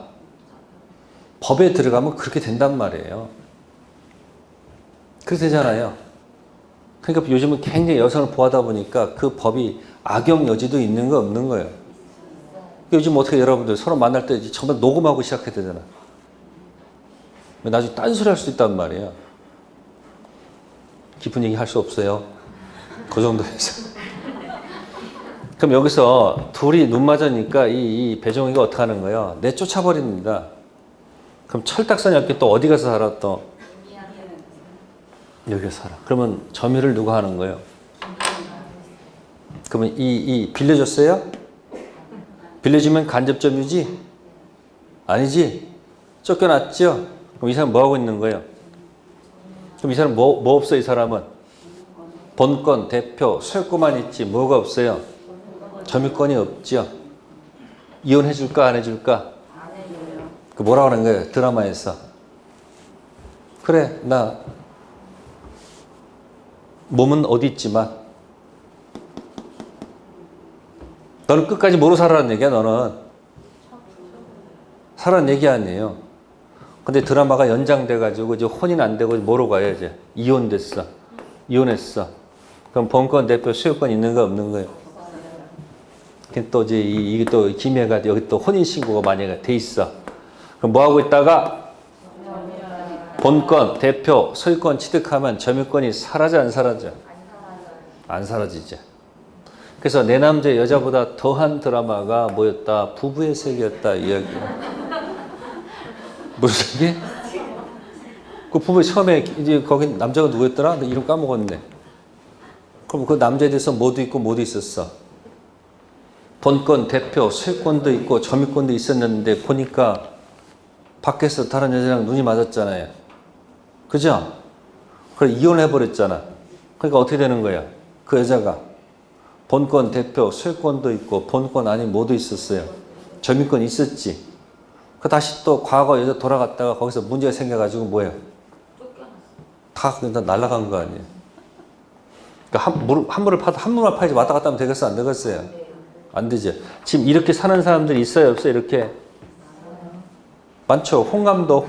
법에 들어가면 그렇게 된단 말이에요. 그렇게 되잖아요. 그러니까 요즘은 굉장히 여성을 보호하다 보니까 그 법이 악용 여지도 있는 거 없는 거예요. 요즘 어떻게 여러분들 서로 만날 때 정말 녹음하고 시작해야 되잖아. 나중에 딴소리 할 수도 있단 말이에요. 깊은 얘기 할 수 없어요. 그 정도에서. 그럼 여기서 둘이 눈 맞으니까 이 배종이가 어떻게 하는 거예요? 내쫓아버립니다. 그럼 철딱선이 없게 또 어디 가서 살아 또? 여기서 살아. 그러면 점유를 누가 하는 거예요? 그러면 빌려줬어요? 빌려주면 간접 점유지? 아니지? 쫓겨났죠? 그럼 이 사람 뭐 하고 있는 거예요? 그럼 이 사람 뭐 없어, 이 사람은? 본권, 대표, 소유권만 있지 뭐가 없어요? 점유권이 없죠. 이혼해 줄까 안 해줄까? 그 뭐라고 하는 거예요? 드라마에서. 그래, 나 몸은 어디 있지만 너는 끝까지 뭐로 살아라는 얘기야. 너는 살아라는 얘기 아니에요. 근데 드라마가 연장돼가지고 이제 혼인 안 되고 뭐로 가요? 이제 이혼됐어. 이혼했어. 그럼 본권, 대표, 소유권 있는 거 없는 거예요? 또 이제 이게 또 기매가 여기 또 혼인 신고가 만약에 돼 있어. 그럼 뭐 하고 있다가 본권, 대표, 소유권 취득하면 점유권이 사라져 안 사라져? 안 사라지죠. 그래서 내 남자 여자보다 더한 드라마가 뭐였다? 부부의 세계였다 이야기야. 무슨 얘기? 그 부부 처음에 이제 거기 남자가 누구였더라? 나 이름 까먹었네. 그럼 그 남자에 대해서 뭐도 있고 뭐도 있었어? 본권, 대표, 소유권도 있고 점유권도 있었는데 보니까 밖에서 다른 여자랑 눈이 맞았잖아요. 그죠? 그래 이혼해버렸잖아. 그러니까 어떻게 되는 거야? 그 여자가 본권, 대표, 소유권도 있고 본권 아닌 뭐도 있었어요. 점유권 있었지. 그 다시 또 과거 여자 돌아갔다가 거기서 문제가 생겨가지고 뭐예요? 다 그냥 날아간 거 아니에요. 그러니까 한물을 파도 한물만 파야지 왔다 갔다 하면 되겠어 안 되겠어요? 안 되죠. 지금 이렇게 사는 사람들이 있어요 없어요? 이렇게 많죠. 홍감도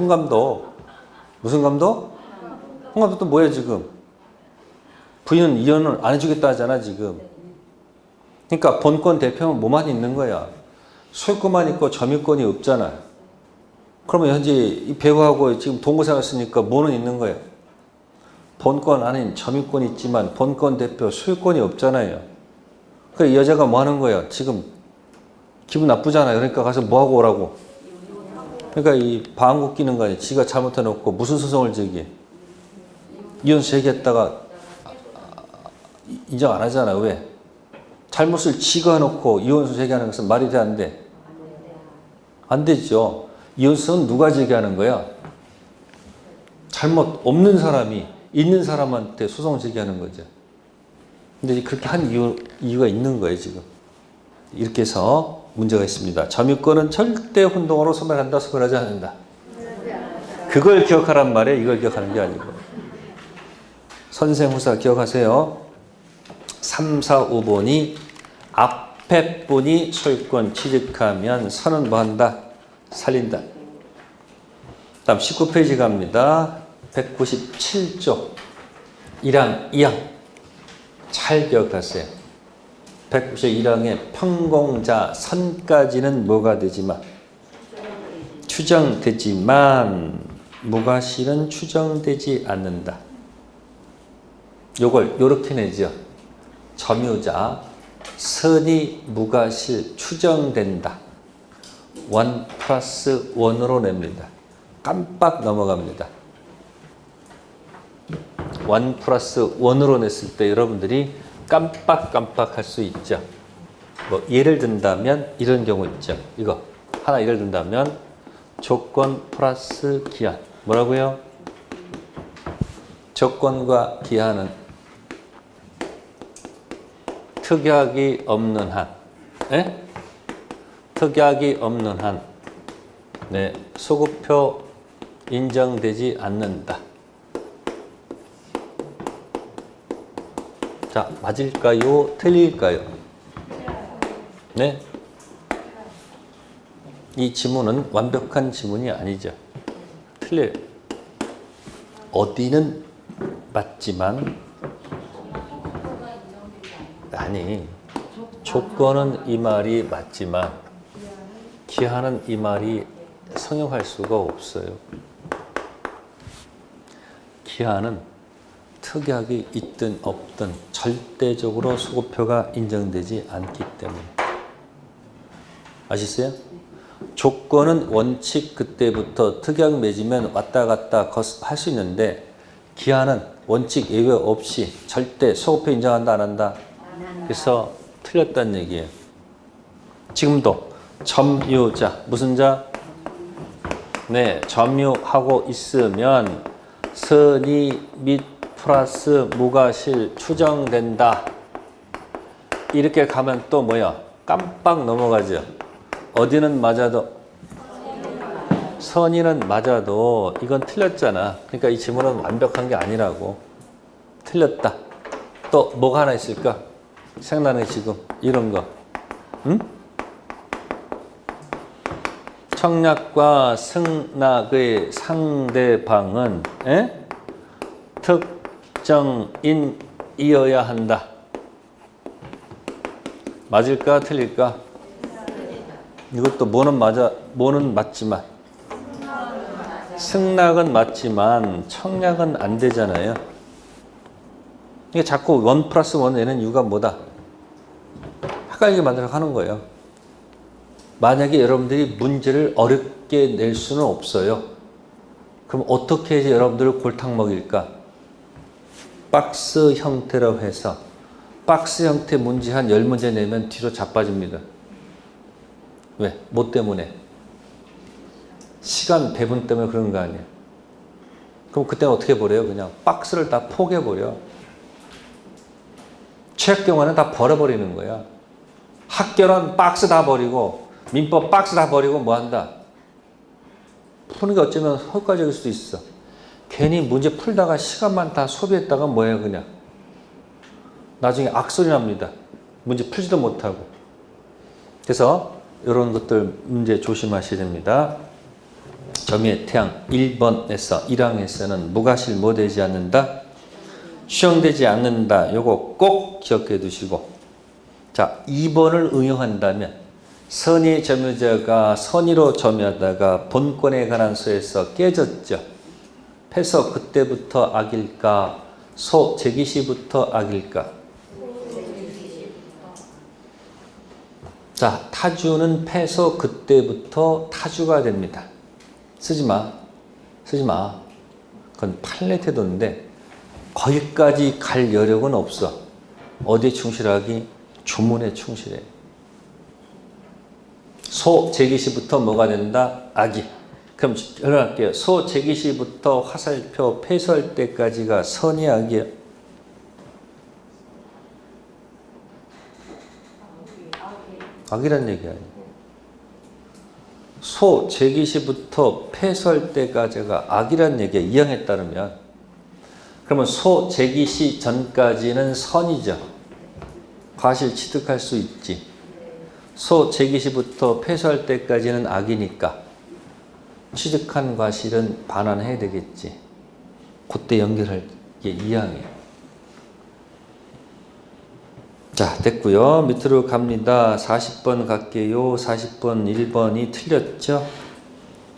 무슨 감도? 홍감도 또 뭐예요 지금? 부인은 이혼을 안 해주겠다 하잖아 지금. 그러니까 본권 대표는 뭐만 있는 거야? 소유권만 있고 점유권이 없잖아. 그러면 현재 이 배우하고 지금 동거생활 쓰니까 뭐는 있는 거예요? 본권 아닌 점유권이 있지만 본권 대표 소유권이 없잖아요. 그러니까 이 여자가 뭐 하는 거예요? 지금 기분 나쁘잖아요. 그러니까 가서 뭐 하고 오라고? 그러니까 이 방구 끼는 거 아니에요. 지가 잘못해놓고 무슨 소송을 제기해? 이혼수 제기했다가 인정 안 하잖아. 왜? 잘못을 지가 해놓고 이혼수 제기하는 것은 말이 돼 안 돼? 안 되죠. 이혼수는 누가 제기하는 거야? 잘못 없는 사람이 있는 사람한테 소송 제기하는 거죠. 근데 그렇게 한 이유가 있는 거예요 지금. 이렇게 해서 문제가 있습니다. 점유권은 절대 혼동으로 소멸한다, 소멸하지 않는다. 그걸 기억하란 말이에요. 이걸 기억하는 게 아니고. 선생후사 기억하세요. 3, 4, 5번이 앞에 분이 소유권 취득하면 선은 뭐 한다? 살린다. 다음 19페이지 갑니다. 197쪽 1항 2항 잘 기억하세요. 191항의 평공자 선까지는 뭐가 되지만 추정되지만 무과실은 추정되지 않는다. 요걸 요렇게 내죠. 점유자 선이 무과실 추정된다. 1 플러스 1으로 냅니다. 깜빡 넘어갑니다. 1 플러스 1으로 냈을 때 여러분들이 깜빡 할 수 있죠. 뭐 예를 든다면 이런 경우 있죠. 이거 하나 예를 든다면 조건 플러스 기한. 뭐라고요? 조건과 기한은 특약이 없는 한, 네? 특약이 없는 한, 네, 소급표 인정되지 않는다. 자, 맞을까요? 틀릴까요? 네? 이 지문은 완벽한 지문이 아니죠. 틀려요. 어디는 맞지만, 아니, 조건은 이 말이 맞지만 기한은 이 말이 성용할 수가 없어요. 기한은 특약이 있든 없든 절대적으로 소급표가 인정되지 않기 때문에. 아시겠어요? 조건은 원칙 그때부터 특약 맺으면 왔다 갔다 할 수 있는데 기한은 원칙 예외 없이 절대 소급표 인정한다 안 한다? 그래서 틀렸다는 얘기예요. 지금도 점유자 무슨 자? 네, 점유하고 있으면 선의 및 플러스 무과실 추정된다. 이렇게 가면 또 뭐야? 깜빡 넘어가죠. 어디는 맞아도 선의는 맞아도 이건 틀렸잖아. 그러니까 이 지문은 완벽한 게 아니라고. 틀렸다. 또 뭐가 하나 있을까? 생각나네 지금 이런 거. 응? 청약과 승낙의 상대방은 특정인이어야 한다. 맞을까 틀릴까? 이것도 뭐는 맞지만 승낙은 맞지만 청약은 안 되잖아요. 이게 자꾸 1 플러스 1 내는 이유가 뭐다? 헷갈리게 만들어 가는 거예요. 만약에 여러분들이 문제를 어렵게 낼 수는 없어요. 그럼 어떻게 해서 여러분들을 골탕 먹일까? 박스 형태로 해서 박스 형태 문제 한 10문제 내면 뒤로 자빠집니다. 왜? 뭐 때문에? 시간 배분 때문에 그런 거 아니에요. 그럼 그때는 어떻게 버려요? 그냥 박스를 다 포개버려. 최악 경우는 다 버려버리는 거야. 학교는 박스 다 버리고 민법 박스 다 버리고 뭐 한다? 푸는 게 어쩌면 효과적일 수도 있어. 괜히 문제 풀다가 시간만 다 소비했다가 뭐예요 그냥. 나중에 악소리 납니다. 문제 풀지도 못하고. 그래서 이런 것들 문제 조심하셔야 됩니다. 점유의 태양 1번에서 1항에서는 무과실 뭐 되지 않는다? 추정되지 않는다. 요거 꼭 기억해 두시고. 자, 2번을 응용한다면 선의 점유자가 선의로 점유하다가 본권에 관한 소에서 깨졌죠. 패서 그때부터 악일까? 소 제기시부터 악일까? 자, 타주는 패서 그때부터 타주가 됩니다. 쓰지 마. 그건 판례 태도인데 거기까지 갈 여력은 없어. 어디에 충실하기? 주문에 충실해. 소 제기시부터 뭐가 된다? 악이. 그럼 열어갈게요. 소 제기시부터 화살표 패소할 때까지가 선이 악이에요. 악이란 얘기 아니에요. 소 제기시부터 패소할 때까지가 악이란 얘기야. 이항에 따르면. 그러면 소 제기시 전까지는 선이죠. 과실 취득할 수 있지. 소 제기시부터 패소할 때까지는 악이니까 취득한 과실은 반환해야 되겠지. 그때 연결할 게 이항이에요. 자, 됐고요. 밑으로 갑니다. 40번 갈게요. 40번 1번이 틀렸죠?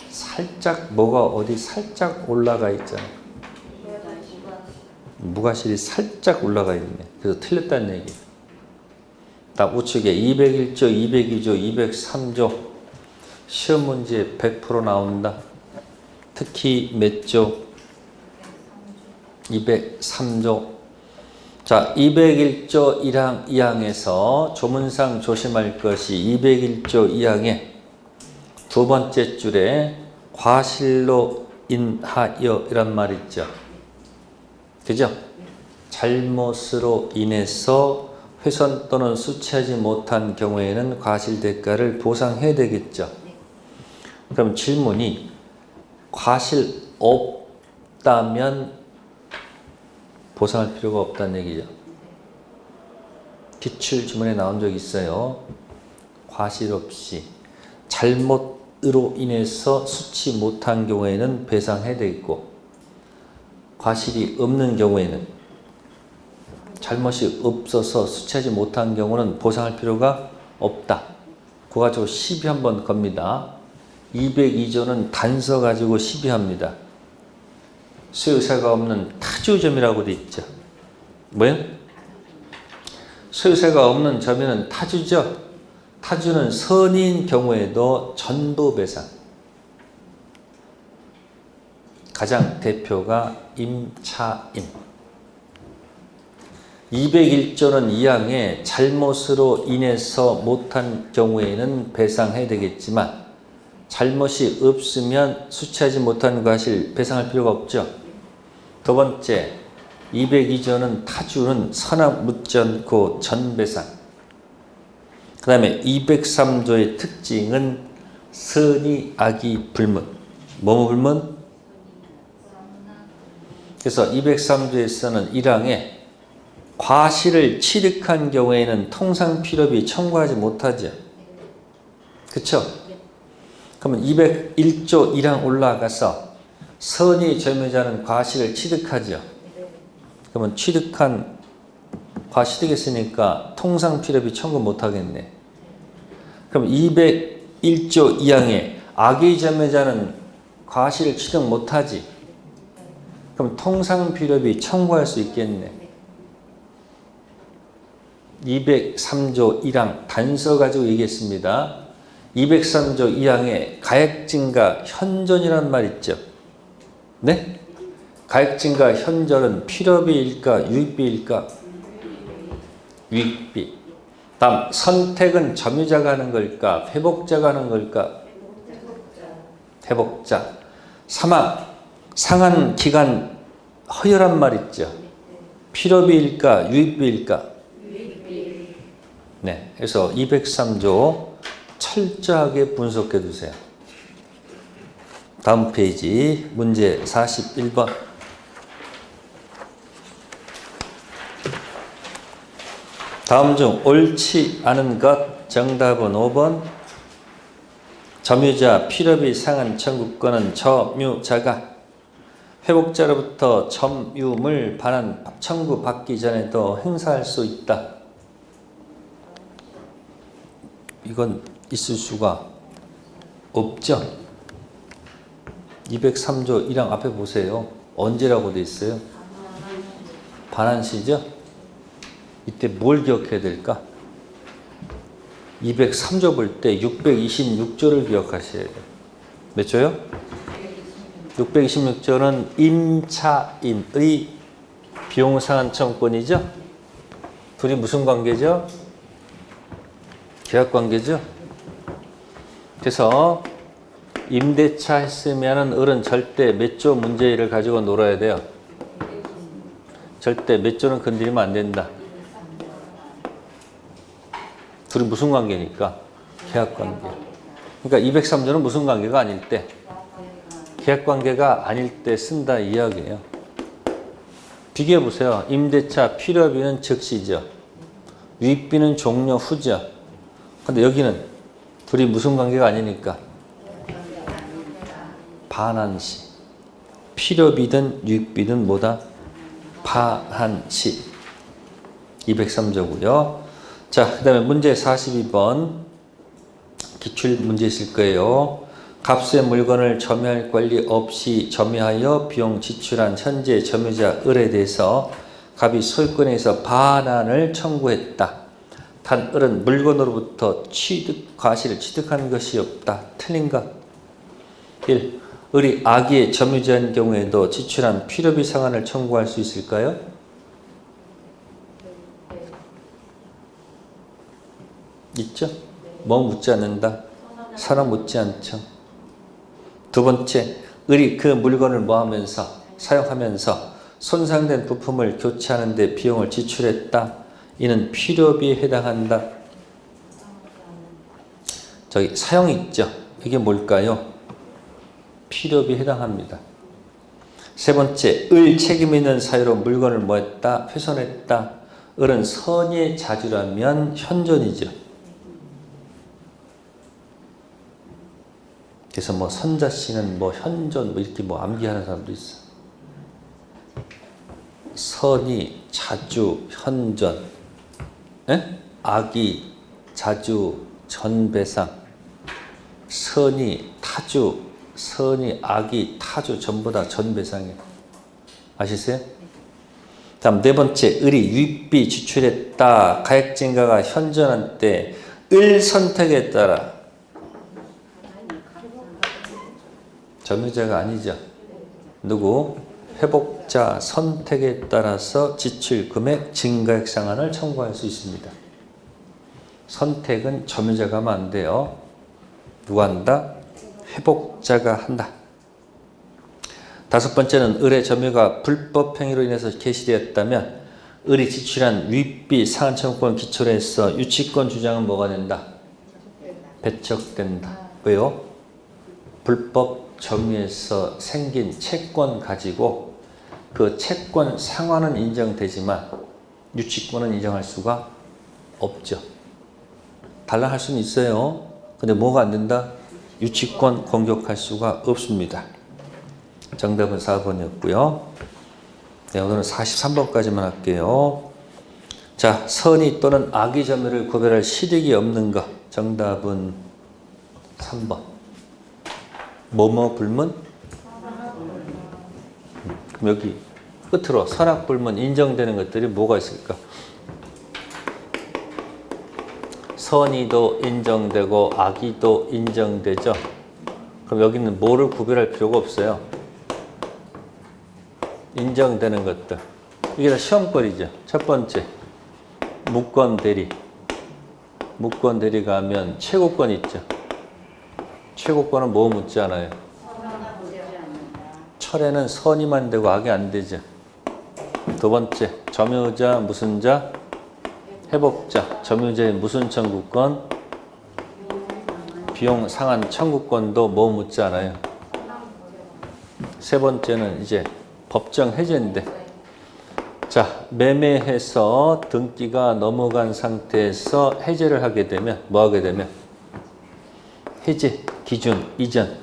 살짝 뭐가 어디 살짝 올라가 있잖아. 무과실이 살짝 올라가 있네. 그래서 틀렸다는 얘기예요. 다음 우측에 201조, 202조, 203조 시험 문제 100% 나온다. 특히 몇 조? 203조. 자, 201조 1항 2항에서 조문상 조심할 것이 201조 2항의 두 번째 줄에 과실로 인하여 이란 말 있죠. 그죠? 잘못으로 인해서 훼손 또는 수취하지 못한 경우에는 과실 대가를 보상해야 되겠죠. 그럼 질문이 과실 없다면 보상할 필요가 없다는 얘기죠. 기출 지문에 나온 적이 있어요. 과실 없이 잘못으로 인해서 수취 못한 경우에는 배상해야 되겠고, 과실이 없는 경우에는 잘못이 없어서 수취하지 못한 경우는 보상할 필요가 없다. 그거 가지고 시비 한번 겁니다. 202조는 단서 가지고 시비합니다. 소유세가 없는 타주점이라고 돼 있죠. 뭐예요? 소유세가 없는 점유는 타주죠. 타주는 선인 경우에도 전부 배상. 가장 대표가 임차인. 201조는 2항에 잘못으로 인해서 못한 경우에는 배상해야 되겠지만 잘못이 없으면 수취하지 못한 과실 배상할 필요가 없죠. 두 번째, 202조는 타주는 선악 묻지 않고 전배상. 그 다음에 203조의 특징은 선의 악의 불문. 뭐뭐 불문? 그래서 203조에서는 1항에 과실을 취득한 경우에는 통상 필요비 청구하지 못하죠. 그렇죠? 그러면 201조 1항 올라가서 선의 점유자는 과실을 취득하죠. 그러면 취득한 과실이겠으니까 통상 필요비 청구 못하겠네. 그럼 201조 2항에 악의 점유자는 과실을 취득 못하지. 그럼 통상 필요비 청구할 수 있겠네. 203조 1항 단서 가지고 얘기했습니다. 203조 2항에 가액증가 현존이란 말 있죠. 네? 가액증가 현존은 필요비일까 유익비일까? 유익비. 다음 선택은 점유자가 하는 걸까? 회복자가 하는 걸까? 회복자. 사망. 상한 기간 허혈한 말 있죠. 필요비일까? 유익비일까? 네, 그래서 203조 철저하게 분석해 두세요. 다음 페이지 문제 41번. 다음 중 옳지 않은 것 정답은 5번. 점유자 필요비 상한 청구권은 점유자가 회복자로부터 점유물 반환 청구받기 전에도 행사할 수 있다. 이건 있을 수가 없죠. 203조 1항 앞에 보세요. 언제라고 돼 있어요? 반환시죠? 이때 뭘 기억해야 될까? 203조 볼 때 626조를 기억하셔야 돼요. 몇 조요? 626조는 임차인의 비용상한 청구권이죠? 둘이 무슨 관계죠? 계약관계죠. 그래서 임대차 했으면 어른 절대 몇 조 문제를 가지고 놀아야 돼요. 절대 몇 조는 건드리면 안 된다. 둘이 무슨 관계니까? 계약관계. 그러니까 203조는 무슨 관계가 아닐 때? 계약관계가 아닐 때 쓴다 이 이야기예요. 비교해 보세요. 임대차 필요비는 즉시죠. 유익비는 종료 후죠. 근데 여기는 둘이 무슨 관계가 아니니까 반환시. 필요비든 유익비든 뭐다? 반환시. 203조고요. 자, 그 다음에 문제 42번 기출 문제 있을 거예요. 값의 물건을 점유할 권리 없이 점유하여 비용 지출한 현재 점유자 을에 대해서 갑이 소유권에 의해서 반환을 청구했다. 단 을은 물건으로부터 취득 과실을 취득한 것이 없다. 틀린가? 1. 을이 악의 점유자인 경우에도 지출한 필요비 상환을 청구할 수 있을까요? 있죠? 뭐 묻지 않는다? 사람 묻지 않죠. 두 번째, 을이 그 물건을 뭐하면서 사용하면서 손상된 부품을 교체하는 데 비용을 지출했다. 이는 필요비에 해당한다. 저기 사용 있죠? 이게 뭘까요? 필요비에 해당합니다. 세 번째, 을 책임 있는 사유로 물건을 뭐했다? 훼손했다. 을은 선의 자주라면 현존이죠. 그래서 뭐 선자씨는 뭐 현존 뭐 이렇게 뭐 암기하는 사람도 있어. 선이 자주 현존, 에? 악이 자주 전배상, 선이 타주, 선이 악이 타주 전부 다 전배상이에요. 아시세요? 다음 네 번째, 을이 유익비 지출했다. 가액 증가가 현존한 때 을 선택에 따라 점유자가 아니죠. 누구? 회복자 선택에 따라서 지출 금액 증가액 상환을 청구할 수 있습니다. 선택은 점유자가 하면 안 돼요. 누가 한다? 회복자가 한다. 다섯 번째는 을의 점유가 불법 행위로 인해서 개시되었다면 을이 지출한 유익비 상환 청구권 기초로 해서 유치권 주장은 뭐가 된다? 배척된다. 왜요? 불법 점유에서 생긴 채권 가지고 그 채권 상환은 인정되지만 유치권은 인정할 수가 없죠. 달라할 수는 있어요. 근데 뭐가 안 된다? 유치권 공격할 수가 없습니다. 정답은 4번이었고요. 네, 오늘은 43번까지만 할게요. 자, 선의 또는 악의 점유를 구별할 실익이 없는 것. 정답은 3번. 뭐뭐 불문? 그럼 여기 끝으로 선악 불문 인정되는 것들이 뭐가 있을까? 선의도 인정되고 악의도 인정되죠. 그럼 여기는 뭐를 구별할 필요가 없어요. 인정되는 것들. 이게 다 시험거리죠. 첫 번째, 무권 대리. 무권 대리가 하면 최고권 있죠. 최고권은 뭐 묻지 않아요? 철에는 선의만 되고 악이 안 되죠. 두 번째, 점유자 무슨 자? 회복자. 점유자의 무슨 청구권? 비용 상환 청구권도 뭐 묻지 않아요. 세 번째는 이제 법정 해제인데, 자, 매매해서 등기가 넘어간 상태에서 해제를 하게 되면 뭐 하게 되면 해제 기준 이전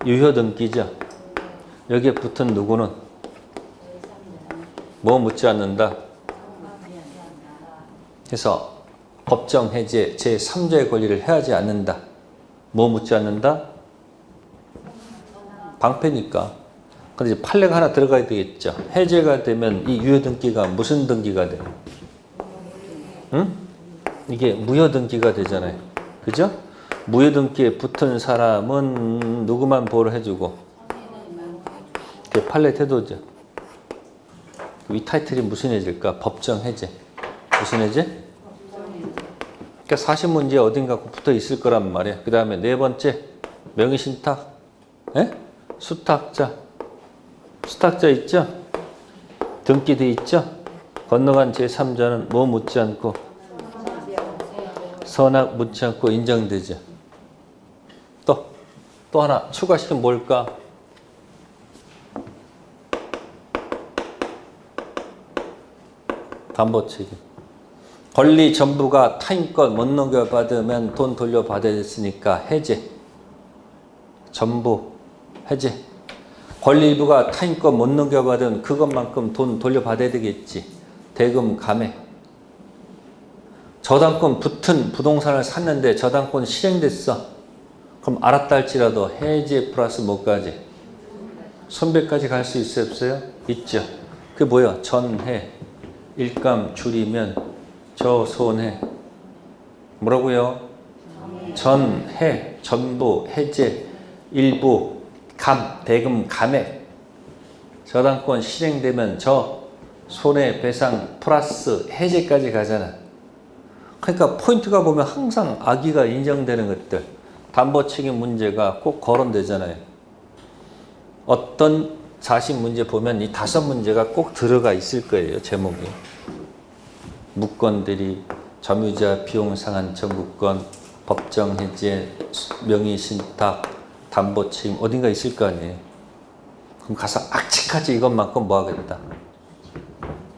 유효 등기죠. 여기에 붙은 누구는 뭐 묻지 않는다. 그래서 법정 해제 제3자의 권리를 해하지 않는다. 뭐 묻지 않는다? 방패니까. 근데 이제 판례가 하나 들어가야 되겠죠. 해제가 되면 이 유효 등기가 무슨 등기가 돼? 응? 이게 무효 등기가 되잖아요. 그죠? 무효 등기에 붙은 사람은 누구만 보호를 해주고, 그게 판례 태도죠. 이 타이틀이 무슨 해제일까? 법정 해제. 무슨 해제? 그러니까 사실문제에 어딘가 붙어 있을 거란 말이야. 그 다음에 네 번째, 명의신탁. 에? 수탁자. 수탁자 있죠? 등기돼 있죠? 건너간 제3자는 뭐 묻지 않고, 선악 묻지 않고 인정되죠. 또 하나 추가시키면 뭘까? 담보 책임. 권리 전부가 타인 것 못 넘겨받으면 돈 돌려받아야 됐으니까 해제. 전부 해제. 권리 일부가 타인 것 못 넘겨받으면 그것만큼 돈 돌려받아야 되겠지. 대금 감액. 저당권 붙은 부동산을 샀는데 저당권 실행됐어. 그럼 그럼 알았다 할지라도 해제 플러스 뭐까지? 손배까지 갈 수 있어요, 없어요? 있죠. 그게 뭐야? 전해. 일감 줄이면 저손해. 뭐라고요? 전해, 전부, 해제, 일부, 감, 대금, 감액. 저당권 실행되면 저 손해배상 플러스 해제까지 가잖아. 그러니까 포인트가 보면 항상 악의가 인정되는 것들. 담보책임 문제가 꼭 거론되잖아요. 어떤 자신 문제 보면 이 5문제가 꼭 들어가 있을 거예요. 제목이. 무건들이 점유자 비용 상한 청구권, 법정 해제, 명의신탁, 담보책임 어딘가 있을 거 아니에요. 그럼 가서 악칙하지 이것만큼 뭐 하겠다?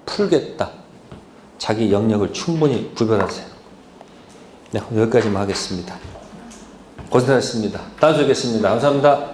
풀겠다. 자기 영역을 충분히 구별하세요. 네, 여기까지만 하겠습니다. 고생하셨습니다. 다음 주에 뵙겠습니다. 감사합니다.